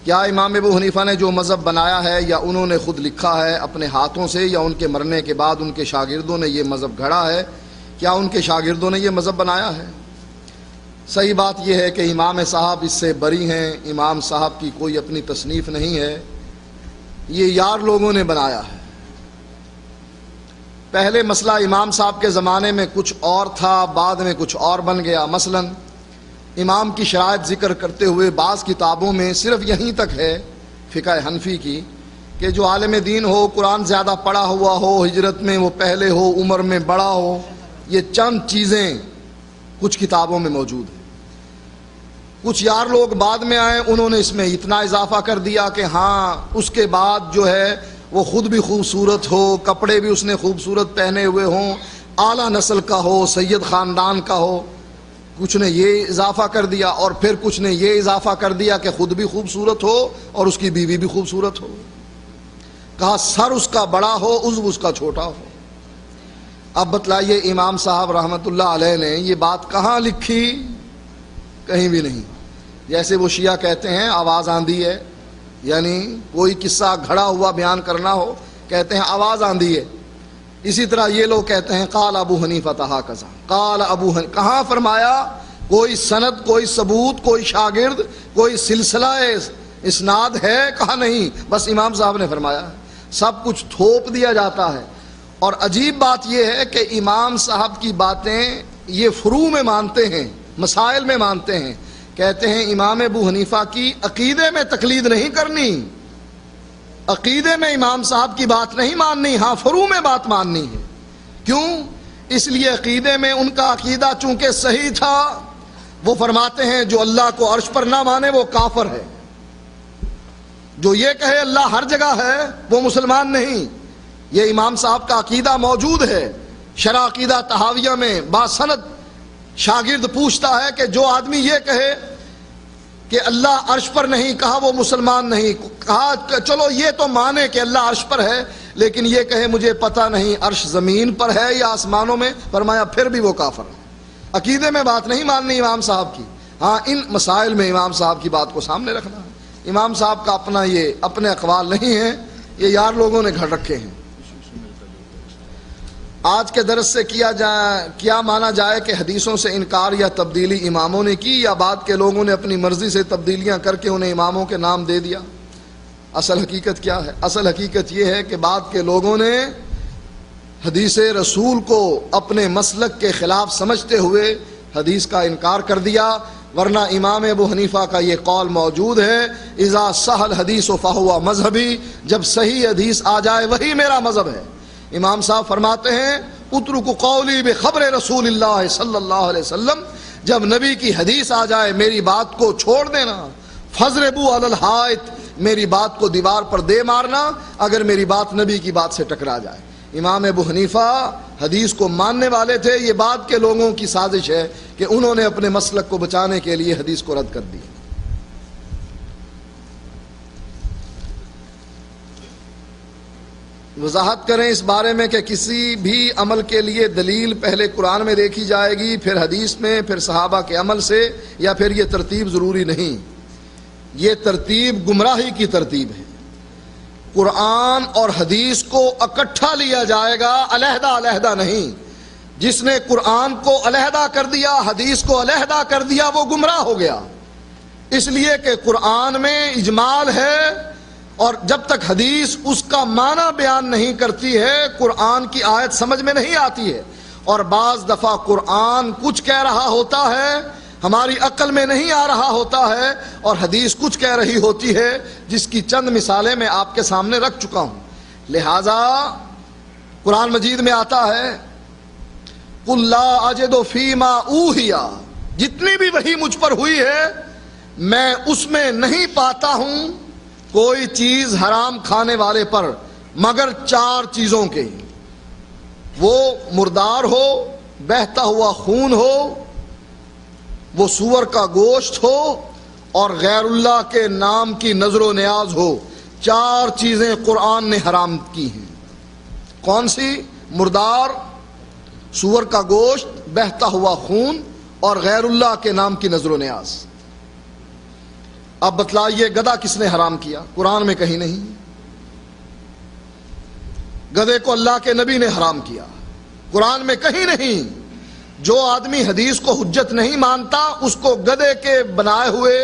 کیا امام ابو حنیفہ نے جو مذہب بنایا ہے یا انہوں نے خود لکھا ہے اپنے ہاتھوں سے، یا ان کے مرنے کے بعد ان کے شاگردوں نے یہ مذہب گھڑا ہے؟ کیا ان کے شاگردوں نے یہ مذہب بنایا ہے؟ صحیح بات یہ ہے کہ امام صاحب اس سے بری ہیں، امام صاحب کی کوئی اپنی تصنیف نہیں ہے، یہ یار لوگوں نے بنایا ہے۔ پہلے مسئلہ امام صاحب کے زمانے میں کچھ اور تھا، بعد میں کچھ اور بن گیا۔ مثلا امام کی شرائط ذکر کرتے ہوئے بعض کتابوں میں صرف یہیں تک ہے فقہ حنفی کی کہ جو عالم دین ہو، قرآن زیادہ پڑھا ہوا ہو، ہجرت میں وہ پہلے ہو، عمر میں بڑا ہو، یہ چند چیزیں کچھ کتابوں میں موجود ہیں۔ کچھ یار لوگ بعد میں آئے، انہوں نے اس میں اتنا اضافہ کر دیا کہ ہاں اس کے بعد جو ہے وہ خود بھی خوبصورت ہو، کپڑے بھی اس نے خوبصورت پہنے ہوئے ہوں، اعلیٰ نسل کا ہو، سید خاندان کا ہو۔ کچھ نے یہ اضافہ کر دیا، اور پھر کچھ نے یہ اضافہ کر دیا کہ خود بھی خوبصورت ہو اور اس کی بیوی بھی خوبصورت ہو۔ کہا سر اس کا بڑا ہو، عضو اس کا چھوٹا ہو۔ اب بتلائیے امام صاحب رحمۃ اللہ علیہ نے یہ بات کہاں لکھی؟ کہیں بھی نہیں۔ جیسے وہ شیعہ کہتے ہیں آواز آندھی ہے، یعنی کوئی قصہ گھڑا ہوا بیان کرنا ہو، کہتے ہیں آواز آندھی ہے۔ اسی طرح یہ لوگ کہتے ہیں قال ابو حنیفہ ہکذا، قال ابو حنیفہ، کہاں فرمایا؟ کوئی سند، کوئی ثبوت، کوئی شاگرد، کوئی سلسلہ اسناد ہے؟ کہا نہیں، بس امام صاحب نے فرمایا۔ سب کچھ تھوپ دیا جاتا ہے۔ اور عجیب بات یہ ہے کہ امام صاحب کی باتیں یہ فروع میں مانتے ہیں، مسائل میں مانتے ہیں. کہتے ہیں امام ابو حنیفہ کی عقیدے میں تقلید نہیں کرنی، عقیدے میں امام صاحب کی بات نہیں ماننی، ہاں فروع میں بات ماننی ہے. کیوں؟ اس لیے عقیدے میں ان کا عقیدہ چونکہ صحیح تھا. وہ فرماتے ہیں جو اللہ کو عرش پر نہ مانے وہ کافر ہے، جو یہ کہے اللہ ہر جگہ ہے وہ مسلمان نہیں. یہ امام صاحب کا عقیدہ موجود ہے. شرح عقیدہ طحاویہ میں باسند شاگرد پوچھتا ہے کہ جو آدمی یہ کہے کہ اللہ عرش پر نہیں، کہا وہ مسلمان نہیں. کہا چلو یہ تو مانے کہ اللہ عرش پر ہے، لیکن یہ کہے مجھے پتہ نہیں عرش زمین پر ہے یا آسمانوں میں، فرمایا پھر بھی وہ کافر ہے. عقیدے میں بات نہیں ماننی امام صاحب کی، ہاں ان مسائل میں امام صاحب کی بات کو سامنے رکھنا ہے. امام صاحب کا اپنا یہ اپنے اقوال نہیں ہیں، یہ یار لوگوں نے گھڑ رکھے ہیں. آج کے درس سے کیا مانا جائے کہ حدیثوں سے انکار یا تبدیلی اماموں نے کی، یا بعد کے لوگوں نے اپنی مرضی سے تبدیلیاں کر کے انہیں اماموں کے نام دے دیا؟ اصل حقیقت کیا ہے؟ اصل حقیقت یہ ہے کہ بعد کے لوگوں نے حدیث رسول کو اپنے مسلک کے خلاف سمجھتے ہوئے حدیث کا انکار کر دیا. ورنہ امام ابو حنیفہ کا یہ قول موجود ہے، اذا صح الحدیث فہو مذہبی، جب صحیح حدیث آ جائے وہی میرا مذہب ہے. امام صاحب فرماتے ہیں اترک قولی بخبر رسول اللہ صلی اللہ علیہ وسلم، جب نبی کی حدیث آ جائے میری بات کو چھوڑ دینا. فضربوا علی الحائط، میری بات کو دیوار پر دے مارنا اگر میری بات نبی کی بات سے ٹکرا جائے. امام ابو حنیفہ حدیث کو ماننے والے تھے. یہ بعد کے لوگوں کی سازش ہے کہ انہوں نے اپنے مسلک کو بچانے کے لیے حدیث کو رد کر دیا. وضاحت کریں اس بارے میں کہ کسی بھی عمل کے لیے دلیل پہلے قرآن میں دیکھی جائے گی، پھر حدیث میں، پھر صحابہ کے عمل سے، یا پھر یہ ترتیب ضروری نہیں. یہ ترتیب گمراہی کی ترتیب ہے. قرآن اور حدیث کو اکٹھا لیا جائے گا، علیحدہ علیحدہ نہیں. جس نے قرآن کو علیحدہ کر دیا، حدیث کو علیحدہ کر دیا، وہ گمراہ ہو گیا. اس لیے کہ قرآن میں اجمال ہے، اور جب تک حدیث اس کا معنی بیان نہیں کرتی ہے قرآن کی آیت سمجھ میں نہیں آتی ہے. اور بعض دفعہ قرآن کچھ کہہ رہا ہوتا ہے ہماری عقل میں نہیں آ رہا ہوتا ہے، اور حدیث کچھ کہہ رہی ہوتی ہے جس کی چند مثالیں میں آپ کے سامنے رکھ چکا ہوں. لہذا قرآن مجید میں آتا ہے قُلْ لَا أَجِدُ فِي مَا أُوحِيَ، جتنی بھی وحی مجھ پر ہوئی ہے میں اس میں نہیں پاتا ہوں کوئی چیز حرام کھانے والے پر مگر 4 چیزوں کے. وہ مردار ہو، بہتا ہوا خون ہو، وہ سور کا گوشت ہو، اور غیر اللہ کے نام کی نظر و نیاز ہو. 4 چیزیں قرآن نے حرام کی ہیں. کون سی؟ مردار، سور کا گوشت، بہتا ہوا خون، اور غیر اللہ کے نام کی نظر و نیاز. اب بتلائیے گدھا کس نے حرام کیا؟ قرآن میں کہیں نہیں. گدھے کو اللہ کے نبی نے حرام کیا، قرآن میں کہیں نہیں. جو آدمی حدیث کو حجت نہیں مانتا اس کو گدھے کے بنائے ہوئے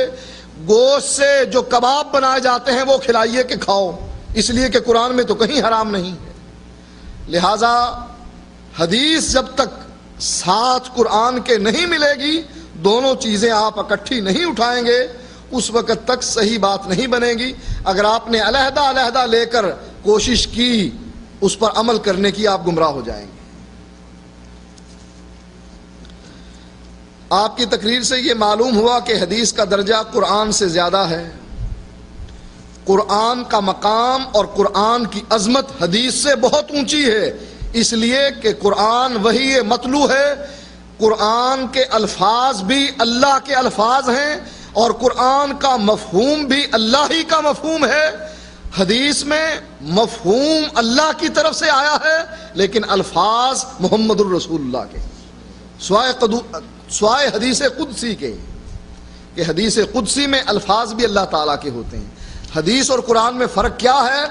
گوشت سے جو کباب بنائے جاتے ہیں وہ کھلائیے کہ کھاؤ، اس لیے کہ قرآن میں تو کہیں حرام نہیں ہے. لہذا حدیث جب تک ساتھ قرآن کے نہیں ملے گی، دونوں چیزیں آپ اکٹھی نہیں اٹھائیں گے، اس وقت تک صحیح بات نہیں بنے گی. اگر آپ نے علیحدہ علیحدہ لے کر کوشش کی اس پر عمل کرنے کی، آپ گمراہ ہو جائیں گے. آپ کی تقریر سے یہ معلوم ہوا کہ حدیث کا درجہ قرآن سے زیادہ ہے. قرآن کا مقام اور قرآن کی عظمت حدیث سے بہت اونچی ہے، اس لیے کہ قرآن وحی مطلوع ہے. قرآن کے الفاظ بھی اللہ کے الفاظ ہیں، اور قرآن کا مفہوم بھی اللہ ہی کا مفہوم ہے. حدیث میں مفہوم اللہ کی طرف سے آیا ہے لیکن الفاظ محمد الرسول اللہ کے، سوائے حدیث قدسی کے، کہ حدیث قدسی میں الفاظ بھی اللہ تعالیٰ کے ہوتے ہیں. حدیث اور قرآن میں فرق کیا ہے؟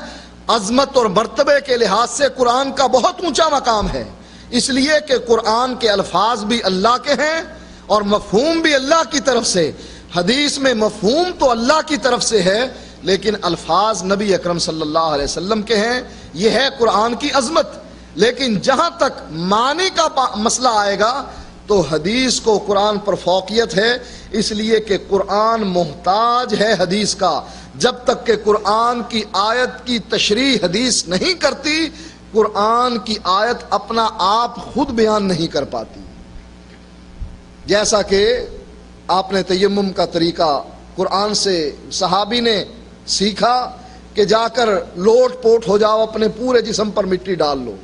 عظمت اور مرتبے کے لحاظ سے قرآن کا بہت اونچا مقام ہے، اس لیے کہ قرآن کے الفاظ بھی اللہ کے ہیں اور مفہوم بھی اللہ کی طرف سے. حدیث میں مفہوم تو اللہ کی طرف سے ہے لیکن الفاظ نبی اکرم صلی اللہ علیہ وسلم کے ہیں. یہ ہے قرآن کی عظمت. لیکن جہاں تک معنی کا مسئلہ آئے گا تو حدیث کو قرآن پر فوقیت ہے، اس لیے کہ قرآن محتاج ہے حدیث کا۔ جب تک کہ قرآن کی آیت کی تشریح حدیث نہیں کرتی، قرآن کی آیت اپنا آپ خود بیان نہیں کر پاتی۔ جیسا کہ آپ نے تیمم کا طریقہ قرآن سے صحابی نے سیکھا کہ جا کر لوٹ پوٹ ہو جاؤ، اپنے پورے جسم پر مٹی ڈال لو،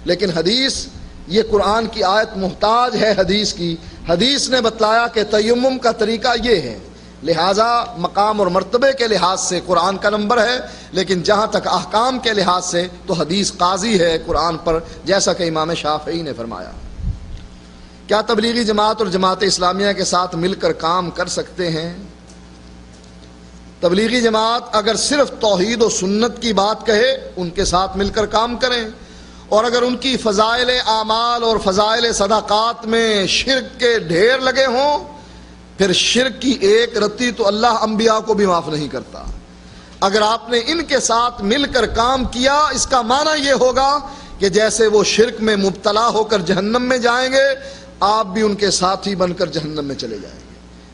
لیکن حدیث، یہ قرآن کی آیت محتاج ہے حدیث کی۔ حدیث نے بتلایا کہ تیمم کا طریقہ یہ ہے، لہذا مقام اور مرتبے کے لحاظ سے قرآن کا نمبر ہے، لیکن جہاں تک احکام کے لحاظ سے تو حدیث قاضی ہے قرآن پر، جیسا کہ امام شافعی نے فرمایا۔ کیا تبلیغی جماعت اور جماعت اسلامیہ کے ساتھ مل کر کام کر سکتے ہیں؟ تبلیغی جماعت اگر صرف توحید و سنت کی بات کہے، ان کے ساتھ مل کر کام کریں، اور اگر ان کی فضائل اعمال اور فضائل صدقات میں شرک کے ڈھیر لگے ہوں، پھر شرک کی ایک رتی تو اللہ انبیاء کو بھی معاف نہیں کرتا۔ اگر آپ نے ان کے ساتھ مل کر کام کیا، اس کا معنی یہ ہوگا کہ جیسے وہ شرک میں مبتلا ہو کر جہنم میں جائیں گے، آپ بھی ان کے ساتھی بن کر جہنم میں چلے جائیں گے۔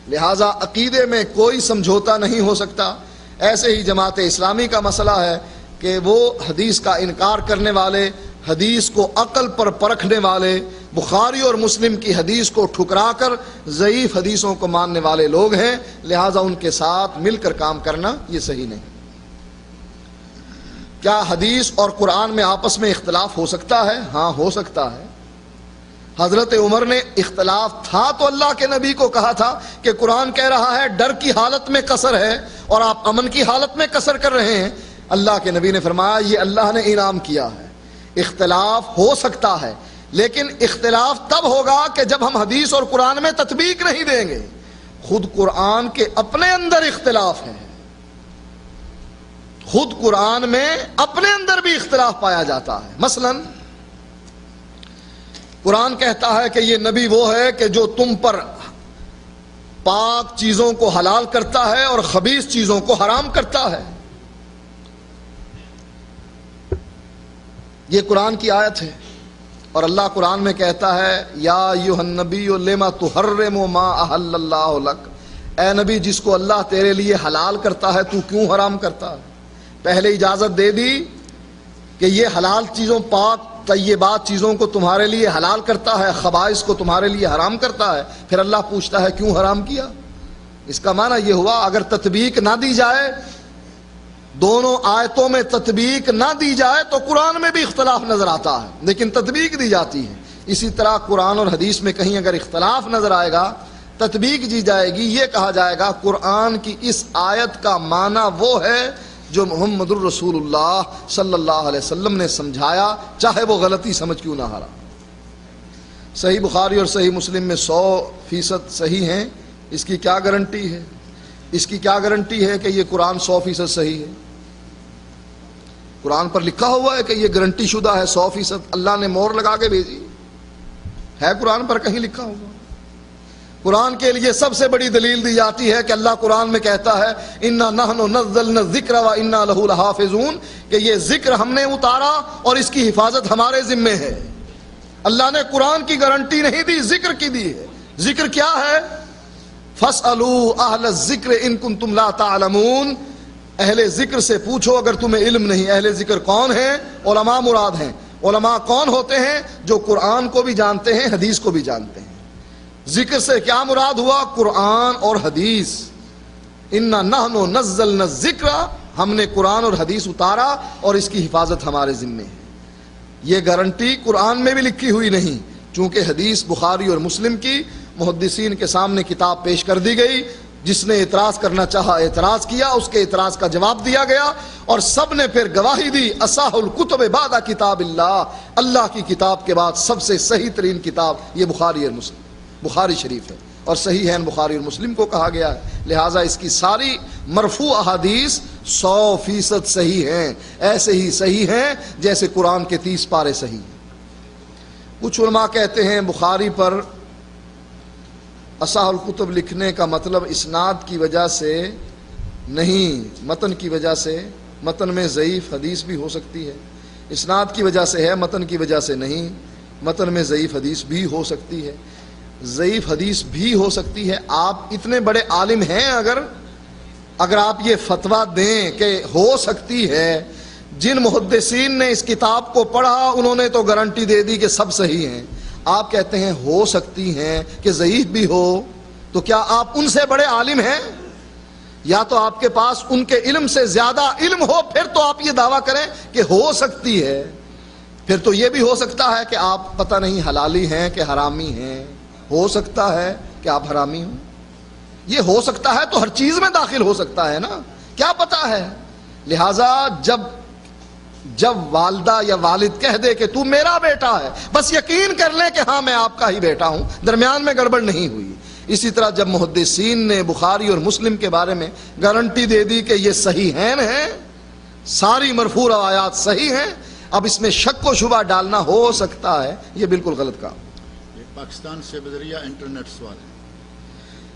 لہٰذا عقیدے میں کوئی سمجھوتا نہیں ہو سکتا۔ ایسے ہی جماعت اسلامی کا مسئلہ ہے کہ وہ حدیث کا انکار کرنے والے، حدیث کو عقل پر پرکھنے والے، بخاری اور مسلم کی حدیث کو ٹھکرا کر ضعیف حدیثوں کو ماننے والے لوگ ہیں، لہٰذا ان کے ساتھ مل کر کام کرنا یہ صحیح نہیں۔ کیا حدیث اور قرآن میں آپس میں اختلاف ہو سکتا ہے؟ ہاں، ہو سکتا ہے۔ حضرت عمر نے اختلاف تھا تو اللہ کے نبی کو کہا تھا کہ قرآن کہہ رہا ہے ڈر کی حالت میں قصر ہے اور آپ امن کی حالت میں قصر کر رہے ہیں۔ اللہ کے نبی نے فرمایا یہ اللہ نے انعام کیا ہے۔ اختلاف ہو سکتا ہے، لیکن اختلاف تب ہوگا کہ جب ہم حدیث اور قرآن میں تطبیق نہیں دیں گے۔ خود قرآن کے اپنے اندر اختلاف ہے، خود قرآن میں اپنے اندر بھی اختلاف پایا جاتا ہے۔ مثلا قرآن کہتا ہے کہ یہ نبی وہ ہے کہ جو تم پر پاک چیزوں کو حلال کرتا ہے اور خبیث چیزوں کو حرام کرتا ہے۔ یہ قرآن کی آیت ہے، اور اللہ قرآن میں کہتا ہے یا ایھا النبی لما تحرم ما احل اللہ لک، اے نبی جس کو اللہ تیرے لیے حلال کرتا ہے تو کیوں حرام کرتا ہے؟ پہلے اجازت دے دی کہ یہ حلال چیزوں، پاک طیبات چیزوں کو تمہارے لیے حلال کرتا ہے، خبائث کو تمہارے لیے حرام کرتا ہے، پھر اللہ پوچھتا ہے کیوں حرام کیا؟ اس کا معنی یہ ہوا اگر تطبیق نہ دی جائے، دونوں آیتوں میں تطبیق نہ دی جائے تو قرآن میں بھی اختلاف نظر آتا ہے، لیکن تطبیق دی جاتی ہے۔ اسی طرح قرآن اور حدیث میں کہیں اگر اختلاف نظر آئے گا، تطبیق دی جائے گی، یہ کہا جائے گا قرآن کی اس آیت کا معنی وہ ہے جو محمد الرسول اللہ صلی اللہ علیہ وسلم نے سمجھایا، چاہے وہ غلطی سمجھ کیوں نہ ہارا۔ صحیح بخاری اور صحیح مسلم میں 100% صحیح ہیں، اس کی کیا گارنٹی ہے؟ اس کی کیا گارنٹی ہے کہ یہ قرآن 100% صحیح ہے؟ قرآن پر لکھا ہوا ہے کہ یہ گارنٹی شدہ ہے 100%، اللہ نے مہر لگا کے بھیجی ہے، قرآن پر کہیں لکھا ہوا؟ قرآن کے لیے سب سے بڑی دلیل دی جاتی ہے کہ اللہ قرآن میں کہتا ہے انا نحن نزلنا الذکر وانا لہ لحافظون، کہ یہ ذکر ہم نے اتارا اور اس کی حفاظت ہمارے ذمے ہے۔ اللہ نے قرآن کی گارنٹی نہیں دی، ذکر کی دی ہے۔ ذکر کیا ہے؟ فاسألوا اہل الذکر ان کنتم لا تعلمون، اہل ذکر سے پوچھو اگر تمہیں علم نہیں۔ اہل ذکر کون ہیں؟ علماء مراد ہیں۔ علماء کون ہوتے ہیں؟ جو قرآن کو بھی جانتے ہیں، حدیث کو بھی جانتے ہیں۔ ذکر سے کیا مراد ہوا؟ قرآن اور حدیث۔ انا نحن نزلنا الذکر، ہم نے قرآن اور حدیث اتارا اور اس کی حفاظت ہمارے ذمے ہے۔ یہ گارنٹی قرآن میں بھی لکھی ہوئی نہیں، چونکہ حدیث بخاری اور مسلم کی محدثین کے سامنے کتاب پیش کر دی گئی، جس نے اعتراض کرنا چاہا اعتراض کیا، اس کے اعتراض کا جواب دیا گیا، اور سب نے پھر گواہی دی اصح الکتب بعد کتاب اللہ، اللہ کی کتاب کے بعد سب سے صحیح ترین کتاب یہ بخاری اور مسلم، بخاری شریف ہے، اور صحیح ہے بخاری اور مسلم کو کہا گیا ہے۔ لہٰذا اس کی ساری مرفوع احادیث 100% صحیح ہیں، ایسے ہی صحیح ہیں جیسے قرآن کے 30 پارے صحیح ہیں۔ کچھ علماء کہتے ہیں بخاری پر اصح الکتب لکھنے کا مطلب اسناد کی وجہ سے نہیں، متن کی وجہ سے، متن میں ضعیف حدیث بھی ہو سکتی ہے، اسناد کی وجہ سے ہے، متن کی وجہ سے نہیں، متن میں ضعیف حدیث بھی ہو سکتی ہے۔ ضعیف حدیث بھی ہو سکتی ہے. آپ اتنے بڑے عالم ہیں اگر آپ یہ فتویٰ دیں کہ ہو سکتی ہے، جن محدثین نے اس کتاب کو پڑھا انہوں نے تو گارنٹی دے دی کہ سب صحیح ہیں، آپ کہتے ہیں ہو سکتی ہیں کہ ضعیف بھی ہو، تو کیا آپ ان سے بڑے عالم ہیں؟ یا تو آپ کے پاس ان کے علم سے زیادہ علم ہو، پھر تو آپ یہ دعویٰ کریں کہ ہو سکتی ہے. پھر تو یہ بھی ہو سکتا ہے کہ آپ پتہ نہیں حلالی ہیں کہ حرامی ہیں، ہو سکتا ہے کہ آپ حرامی ہوں. یہ ہو سکتا ہے تو ہر چیز میں داخل ہو سکتا ہے نا، کیا پتہ ہے. لہذا جب والدہ یا والد کہہ دے کہ تو میرا بیٹا ہے، بس یقین کر لیں کہ ہاں میں آپ کا ہی بیٹا ہوں، درمیان میں گڑبڑ نہیں ہوئی. اسی طرح جب محدثین نے بخاری اور مسلم کے بارے میں گارنٹی دے دی کہ یہ صحیح ہیں، ساری مرفوع روایات صحیح ہیں، اب اس میں شک و شبہ ڈالنا ہو سکتا ہے، یہ بالکل غلط کام. یہ پاکستان سے بدریہ انٹرنیٹ سوال ہے.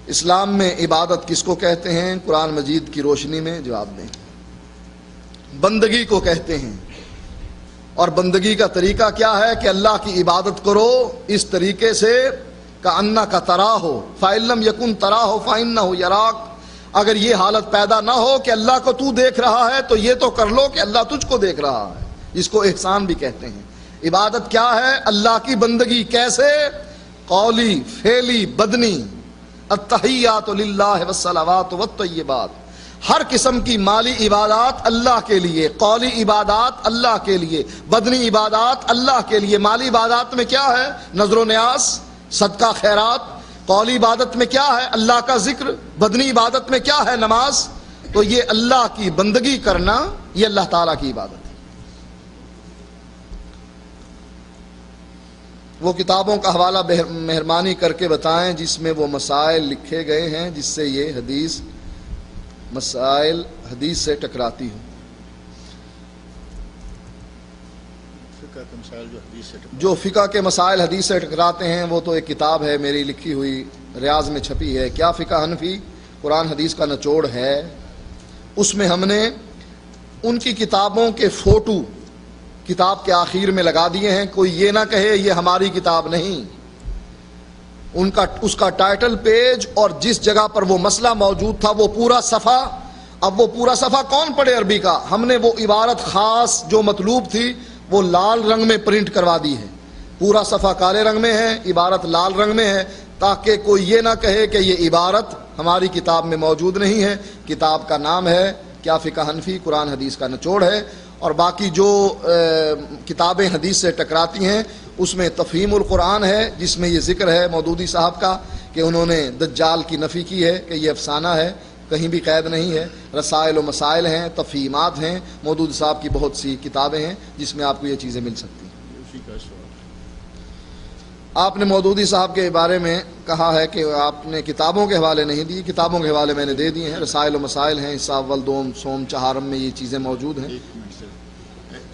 اسلام میں عبادت کس کو کہتے ہیں؟ قرآن مجید کی روشنی میں جواب دیں. بندگی کو کہتے ہیں، اور بندگی کا طریقہ کیا ہے کہ اللہ کی عبادت کرو اس طریقے سے کأنک تراہ فإن لم یکن تراہ فإنہ یراک. اگر یہ حالت پیدا نہ ہو کہ اللہ کو تو دیکھ رہا ہے تو یہ تو کر لو کہ اللہ تجھ کو دیکھ رہا ہے. اس کو احسان بھی کہتے ہیں. عبادت کیا ہے؟ اللہ کی بندگی. کیسے؟ قولی، فعلی، بدنی. التحیات للہ والصلوات والطیبات. ہر قسم کی مالی عبادات اللہ کے لیے، قولی عبادات اللہ کے لیے، بدنی عبادات اللہ کے لیے. مالی عبادات میں کیا ہے؟ نذر و نیاز، صدقہ، خیرات. قولی عبادت میں کیا ہے؟ اللہ کا ذکر. بدنی عبادت میں کیا ہے؟ نماز. تو یہ اللہ کی بندگی کرنا، یہ اللہ تعالیٰ کی عبادت ہے. وہ کتابوں کا حوالہ مہربانی کر کے بتائیں جس میں وہ مسائل لکھے گئے ہیں جس سے یہ حدیث مسائل حدیث سے ٹکراتی ہوں. فقہ کے مسائل جو فقہ کے مسائل حدیث سے ٹکراتے ہیں وہ تو ایک کتاب ہے میری لکھی ہوئی، ریاض میں چھپی ہے، کیا فقہ حنفی قرآن حدیث کا نچوڑ ہے. اس میں ہم نے ان کی کتابوں کے فوٹو کتاب کے آخر میں لگا دیے ہیں. کوئی یہ نہ کہے یہ ہماری کتاب نہیں. اس کا ٹائٹل پیج اور جس جگہ پر وہ مسئلہ موجود تھا وہ پورا صفحہ. اب وہ پورا صفحہ کون پڑھے عربی کا؟ ہم نے وہ عبارت خاص جو مطلوب تھی وہ لال رنگ میں پرنٹ کروا دی ہے. پورا صفحہ کالے رنگ میں ہے، عبارت لال رنگ میں ہے، تاکہ کوئی یہ نہ کہے کہ یہ عبارت ہماری کتاب میں موجود نہیں ہے. کتاب کا نام ہے کیا فقہ حنفی قرآن حدیث کا نچوڑ ہے. اور باقی جو کتابیں حدیث سے ٹکراتی ہیں اس میں تفہیم القرآن ہے جس میں یہ ذکر ہے مودودی صاحب کا کہ انہوں نے دجال کی نفی کی ہے کہ یہ افسانہ ہے، کہیں بھی قید نہیں ہے. رسائل و مسائل ہیں، تفہیمات ہیں، مودودی صاحب کی بہت سی کتابیں ہیں جس میں آپ کو یہ چیزیں مل سکتی ہیں. آپ نے مودودی صاحب کے بارے میں کہا ہے کہ آپ نے کتابوں کے حوالے نہیں دی. کتابوں کے حوالے میں نے دے دیے ہیں. رسائل و مسائل ہیں، حصہ اول، دوم، سوم، چہارم میں یہ چیزیں موجود ہیں.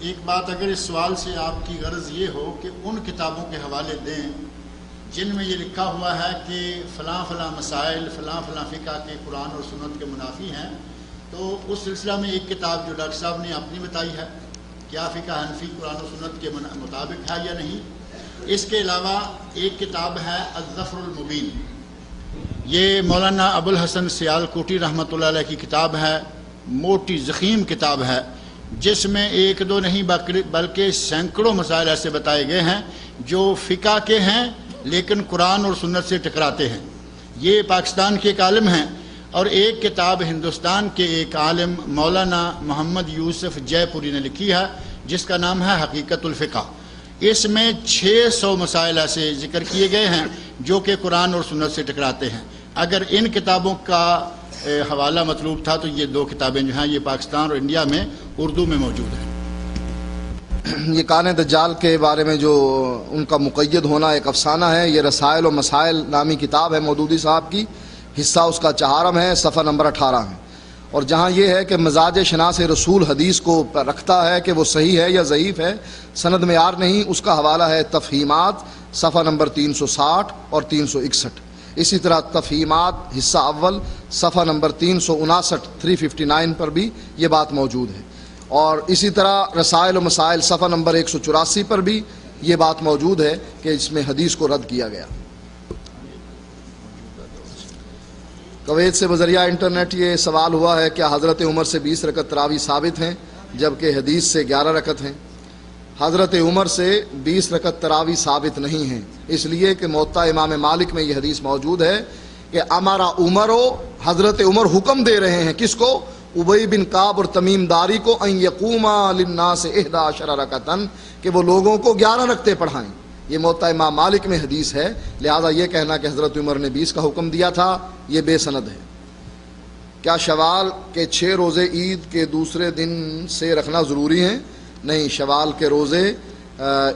ایک بات، اگر اس سوال سے آپ کی غرض یہ ہو کہ ان کتابوں کے حوالے دیں جن میں یہ لکھا ہوا ہے کہ فلاں فلاں مسائل فلاں فلاں فقہ کے قرآن اور سنت کے منافی ہیں، تو اس سلسلہ میں ایک کتاب جو ڈاکٹر صاحب نے اپنی بتائی ہے کیا فقہ حنفی قرآن و سنت کے مطابق ہے یا نہیں. اس کے علاوہ ایک کتاب ہے الظفر المبین، یہ مولانا ابوالحسن سیال کوٹی رحمۃ اللہ علیہ کی کتاب ہے. موٹی ضخیم کتاب ہے جس میں ایک دو نہیں بلکہ سینکڑوں مسائل ایسے بتائے گئے ہیں جو فقہ کے ہیں لیکن قرآن اور سنت سے ٹکراتے ہیں. یہ پاکستان کے ایک عالم ہیں. اور ایک کتاب ہندوستان کے ایک عالم مولانا محمد یوسف جے پوری نے لکھی ہے جس کا نام ہے حقیقت الفقہ. اس میں 600 مسائل ایسے ذکر کیے گئے ہیں جو کہ قرآن اور سنت سے ٹکراتے ہیں. اگر ان کتابوں کا حوالہ مطلوب تھا تو یہ دو کتابیں جو ہیں یہ پاکستان اور انڈیا میں اردو میں موجود ہیں. یہ کان دجال کے بارے میں جو ان کا مقید ہونا ایک افسانہ ہے. یہ رسائل و مسائل نامی کتاب ہے مودودی صاحب کی. حصہ اس کا چہارم ہے، صفحہ نمبر 18 ہے. اور جہاں یہ ہے کہ مزاج شناس رسول حدیث کو رکھتا ہے کہ وہ صحیح ہے یا ضعیف ہے، سند معیار نہیں، اس کا حوالہ ہے تفہیمات صفحہ نمبر 360 اور 361. اسی طرح تفہیمات حصہ اول صفحہ نمبر 359 359 پر بھی یہ بات موجود ہے. اور اسی طرح رسائل و مسائل صفحہ نمبر 184 پر بھی یہ بات موجود ہے کہ اس میں حدیث کو رد کیا گیا. کویت سے بذریعہ انٹرنیٹ یہ سوال ہوا ہے کیا حضرت عمر سے 20 رکعت تراویح ثابت ہیں جبکہ حدیث سے 11 رکعت ہیں؟ حضرت عمر سے 20 رکعت تراویح ثابت نہیں ہیں، اس لیے کہ موطا امام مالک میں یہ حدیث موجود ہے کہ امارا عمرو، حضرت عمر حکم دے رہے ہیں کس کو؟ ابی بن کعب اور تمیم داری کو، ان یقوما للناس 11 رکعتن، کہ وہ لوگوں کو 11 رکعتیں پڑھائیں۔ یہ موطا امام مالک میں حدیث ہے، لہذا یہ کہنا کہ حضرت عمر نے 20 کا حکم دیا تھا یہ بے سند ہے۔ کیا شوال کے 6 روزے عید کے دوسرے دن سے رکھنا ضروری ہیں؟ نہیں، شوال کے روزے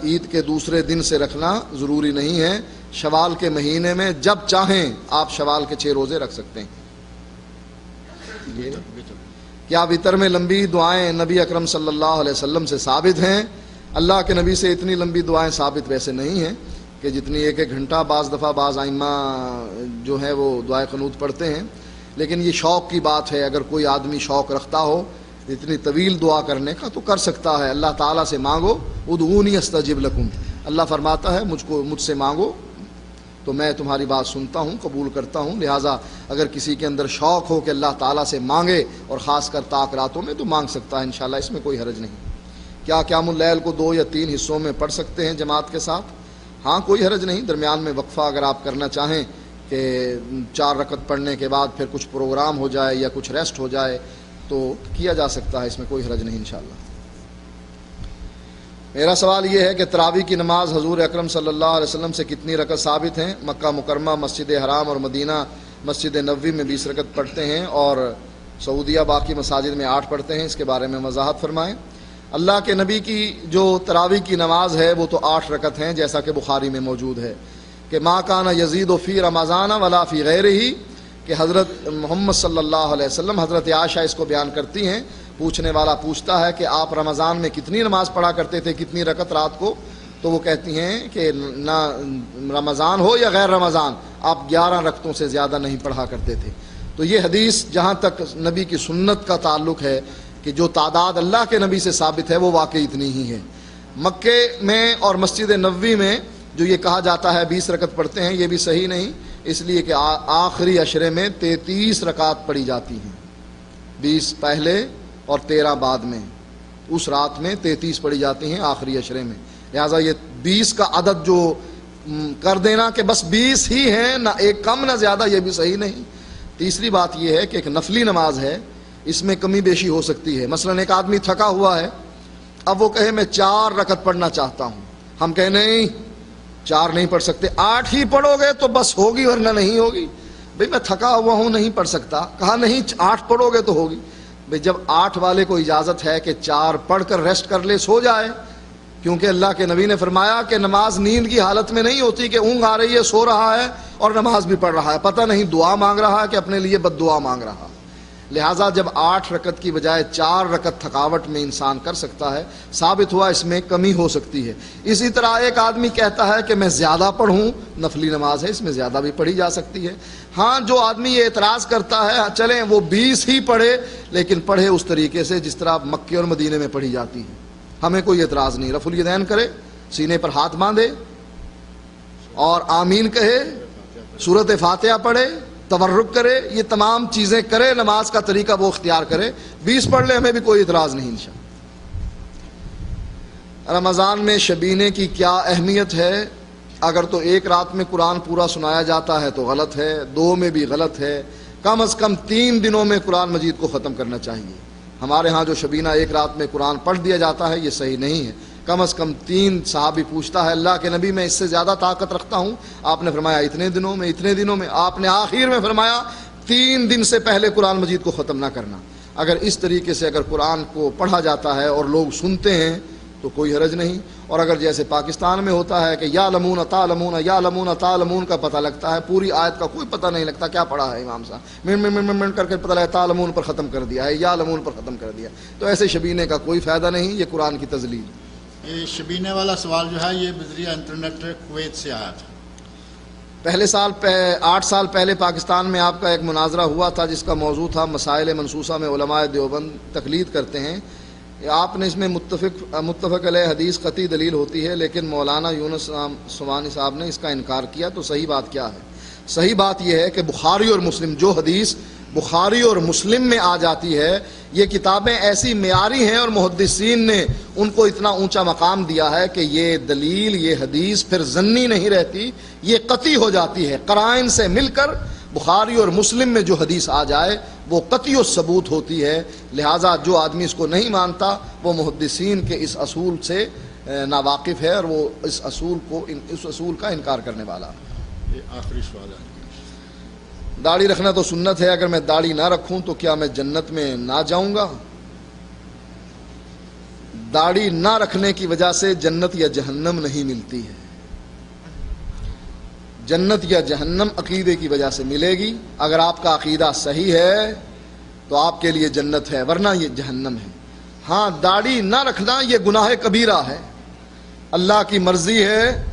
عید کے دوسرے دن سے رکھنا ضروری نہیں ہے، شوال کے مہینے میں جب چاہیں آپ شوال کے 6 روزے رکھ سکتے ہیں۔ کیا وتر میں لمبی دعائیں نبی اکرم صلی اللہ علیہ وسلم سے ثابت ہیں؟ اللہ کے نبی سے اتنی لمبی دعائیں ثابت ویسے نہیں ہیں کہ جتنی ایک گھنٹہ بعض دفعہ بعض ائمہ جو ہے وہ دعائے قنوت پڑھتے ہیں، لیکن یہ شوق کی بات ہے، اگر کوئی آدمی شوق رکھتا ہو اتنی طویل دعا کرنے کا تو کر سکتا ہے۔ اللہ تعالیٰ سے مانگو، ادعونی استجب لکم، اللہ فرماتا ہے مجھ سے مانگو تو میں تمہاری بات سنتا ہوں، قبول کرتا ہوں۔ لہٰذا اگر کسی کے اندر شوق ہو کہ اللہ تعالیٰ سے مانگے اور خاص کر طاق راتوں میں تو مانگ سکتا ہے انشاءاللہ، اس میں کوئی حرج نہیں۔ کیا قیام اللیل کو 2 یا 3 حصوں میں پڑھ سکتے ہیں جماعت کے ساتھ؟ ہاں، کوئی حرج نہیں، درمیان میں وقفہ اگر آپ کرنا چاہیں کہ 4 رکعت پڑھنے کے بعد پھر کچھ پروگرام ہو جائے یا کچھ ریسٹ ہو جائے تو کیا جا سکتا ہے، اس میں کوئی حرج نہیں انشاءاللہ۔ میرا سوال یہ ہے کہ تراویح کی نماز حضور اکرم صلی اللہ علیہ وسلم سے کتنی رکعت ثابت ہیں؟ مکہ مکرمہ، مسجد حرام اور مدینہ مسجد نبوی میں 20 رکعت پڑھتے ہیں اور سعودیہ باقی مساجد میں 8 پڑھتے ہیں، اس کے بارے میں وضاحت فرمائیں۔ اللہ کے نبی کی جو تراویح کی نماز ہے وہ تو 8 رکعت ہیں، جیسا کہ بخاری میں موجود ہے کہ ما کان یزید فی رمضان ولا فی غیرہ، کہ حضرت محمد صلی اللہ علیہ وسلم، حضرت عائشہ اس کو بیان کرتی ہیں، پوچھنے والا پوچھتا ہے کہ آپ رمضان میں کتنی نماز پڑھا کرتے تھے، کتنی رکعت رات کو؟ تو وہ کہتی ہیں کہ نہ رمضان ہو یا غیر رمضان آپ 11 رکعتوں سے زیادہ نہیں پڑھا کرتے تھے۔ تو یہ حدیث جہاں تک نبی کی سنت کا تعلق ہے کہ جو تعداد اللہ کے نبی سے ثابت ہے وہ واقعی اتنی ہی ہے۔ مکے میں اور مسجد نبوی میں جو یہ کہا جاتا ہے 20 رکعت پڑھتے ہیں، یہ بھی صحیح نہیں، اس لیے کہ آخری عشرے میں 33 رکعت پڑھی جاتی ہیں، 20 پہلے اور 13 بعد میں، اس رات میں 33 پڑھی جاتی ہیں آخری عشرے میں، لہٰذا یہ 20 کا عدد جو کر دینا کہ بس 20 ہی ہیں، نہ ایک کم نہ زیادہ، یہ بھی صحیح نہیں۔ تیسری بات یہ ہے کہ ایک نفلی نماز ہے، اس میں کمی بیشی ہو سکتی ہے۔ مثلا ایک آدمی تھکا ہوا ہے، اب وہ کہے میں 4 رکعت پڑھنا چاہتا ہوں، ہم کہیں نہیں 4 نہیں پڑھ سکتے، 8 ہی پڑھو گے تو بس ہوگی ورنہ نہیں ہوگی۔ بھئی میں تھکا ہوا ہوں نہیں پڑھ سکتا، کہا نہیں 8 پڑھو گے تو ہوگی۔ بھئی جب 8 والے کو اجازت ہے کہ 4 پڑھ کر ریسٹ کر لے، سو جائے، کیونکہ اللہ کے نبی نے فرمایا کہ نماز نیند کی حالت میں نہیں ہوتی کہ اونگ آ رہی ہے، سو رہا ہے اور نماز بھی پڑھ رہا ہے، پتہ نہیں دعا مانگ رہا ہے کہ اپنے لیے بد دعا مانگ رہا۔ لہٰذا جب 8 رکعت کی بجائے 4 رکعت تھکاوٹ میں انسان کر سکتا ہے، ثابت ہوا اس میں کمی ہو سکتی ہے۔ اسی طرح ایک آدمی کہتا ہے کہ میں زیادہ پڑھوں، نفلی نماز ہے، اس میں زیادہ بھی پڑھی جا سکتی ہے۔ ہاں، جو آدمی یہ اعتراض کرتا ہے چلیں وہ 20 ہی پڑھے، لیکن پڑھے اس طریقے سے جس طرح مکے اور مدینے میں پڑھی جاتی ہے، ہمیں کوئی اعتراض نہیں۔ رفع الیدین کرے، سینے پر ہاتھ باندھے اور آمین کہے، سورۃ فاتحہ پڑھے، تورک کرے، یہ تمام چیزیں کرے، نماز کا طریقہ وہ اختیار کرے، 20 پڑھ لے، ہمیں بھی کوئی اعتراض نہیں انشاءاللہ۔ رمضان میں شبینے کی کیا اہمیت ہے؟ اگر تو ایک رات میں قرآن پورا سنایا جاتا ہے تو غلط ہے، 2 میں بھی غلط ہے، کم از کم 3 دنوں میں قرآن مجید کو ختم کرنا چاہیے۔ ہمارے ہاں جو شبینہ ایک رات میں قرآن پڑھ دیا جاتا ہے یہ صحیح نہیں ہے، کم از کم 3۔ صحابی پوچھتا ہے اللہ کے نبی میں اس سے زیادہ طاقت رکھتا ہوں، آپ نے فرمایا اتنے دنوں میں، اتنے دنوں میں، آپ نے آخر میں فرمایا 3 دن سے پہلے قرآن مجید کو ختم نہ کرنا۔ اگر اس طریقے سے اگر قرآن کو پڑھا جاتا ہے اور لوگ سنتے ہیں تو کوئی حرج نہیں، اور اگر جیسے پاکستان میں ہوتا ہے کہ یا لمون تعلمون یا لمون تعلمون کا پتہ لگتا ہے، پوری آیت کا کوئی پتہ نہیں لگتا کیا پڑھا ہے امام صاحب، منٹ کر کے پتہ لگا تعلمون پر ختم کر دیا ہے، یا لمون پر ختم کر دیا، تو ایسے شبینے کا کوئی فائدہ نہیں، یہ قرآن کی تذلیل۔ یہ شبینے والا سوال جو ہے یہ بذریعہ انٹرنیٹ کویت سے آیا تھا۔ پہلے سال 8 سال پہلے پاکستان میں آپ کا ایک مناظرہ ہوا تھا جس کا موضوع تھا مسائل منسوسہ میں علماء دیوبند تقلید کرتے ہیں، آپ نے اس میں متفق علیہ حدیث قطعی دلیل ہوتی ہے، لیکن مولانا یونس سوانی صاحب نے اس کا انکار کیا، تو صحیح بات کیا ہے؟ صحیح بات یہ ہے کہ بخاری اور مسلم، جو حدیث بخاری اور مسلم میں آ جاتی ہے، یہ کتابیں ایسی معیاری ہیں اور محدثین نے ان کو اتنا اونچا مقام دیا ہے کہ یہ دلیل، یہ حدیث پھر ظنی نہیں رہتی، یہ قطعی ہو جاتی ہے۔ قرائن سے مل کر بخاری اور مسلم میں جو حدیث آ جائے وہ قطعی و ثبوت ہوتی ہے۔ لہٰذا جو آدمی اس کو نہیں مانتا وہ محدثین کے اس اصول سے ناواقف ہے اور وہ اس اصول کا انکار کرنے والا ہے۔ یہ آخری سوال ہے۔ داڑھی رکھنا تو سنت ہے، اگر میں داڑھی نہ رکھوں تو کیا میں جنت میں نہ جاؤں گا؟ داڑھی نہ رکھنے کی وجہ سے جنت یا جہنم نہیں ملتی ہے۔ جنت یا جہنم عقیدے کی وجہ سے ملے گی۔ اگر آپ کا عقیدہ صحیح ہے تو آپ کے لیے جنت ہے، ورنہ یہ جہنم ہے۔ ہاں، داڑھی نہ رکھنا یہ گناہ کبیرہ ہے۔ اللہ کی مرضی ہے،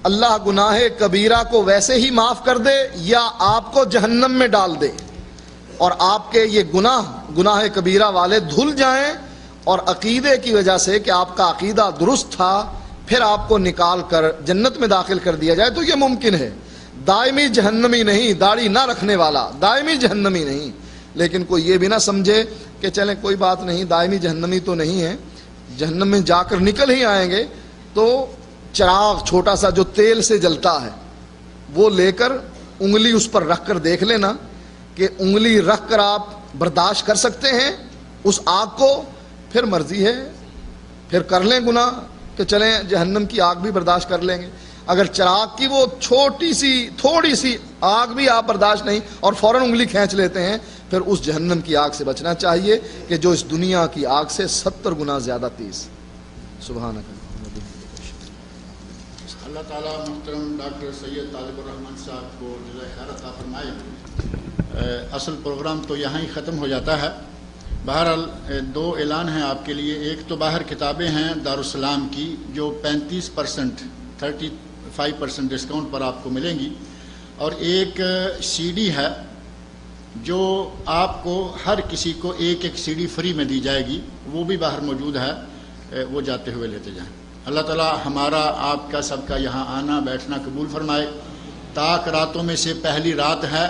اللہ گناہ کبیرہ کو ویسے ہی معاف کر دے یا آپ کو جہنم میں ڈال دے، اور آپ کے یہ گناہ کبیرہ والے دھل جائیں، اور عقیدے کی وجہ سے کہ آپ کا عقیدہ درست تھا پھر آپ کو نکال کر جنت میں داخل کر دیا جائے تو یہ ممکن ہے۔ دائمی جہنمی نہیں، داڑھی نہ رکھنے والا دائمی جہنمی نہیں۔ لیکن کوئی یہ بھی نہ سمجھے کہ چلیں کوئی بات نہیں، دائمی جہنمی تو نہیں ہے، جہنم میں جا کر نکل ہی آئیں گے، تو چراغ چھوٹا سا جو تیل سے جلتا ہے وہ لے کر انگلی اس پر رکھ کر دیکھ لینا کہ انگلی رکھ کر آپ برداشت کر سکتے ہیں اس آگ کو، پھر مرضی ہے، پھر کر لیں گناہ کہ چلیں جہنم کی آگ بھی برداشت کر لیں گے۔ اگر چراغ کی وہ چھوٹی سی تھوڑی سی آگ بھی آپ برداشت نہیں اور فوراً انگلی کھینچ لیتے ہیں، پھر اس جہنم کی آگ سے بچنا چاہیے کہ جو اس دنیا کی آگ سے 70 گنا زیادہ تیز۔ سبحانک۔ اللہ تعالیٰ محترم ڈاکٹر سید طالب الرحمن صاحب کو جزائے خیر عطا فرمائے۔ اصل پروگرام تو یہاں ہی ختم ہو جاتا ہے۔ بہرحال دو اعلان ہیں آپ کے لیے۔ ایک تو باہر کتابیں ہیں دارالسلام کی جو 35% ڈسکاؤنٹ پر آپ کو ملیں گی، اور ایک سی ڈی ہے جو آپ کو ہر کسی کو ایک سی ڈی فری میں دی جائے گی، وہ بھی باہر موجود ہے، وہ جاتے ہوئے لیتے جائیں۔ اللہ تعالیٰ ہمارا آپ کا سب کا یہاں آنا بیٹھنا قبول فرمائے۔ تاک راتوں میں سے پہلی رات ہے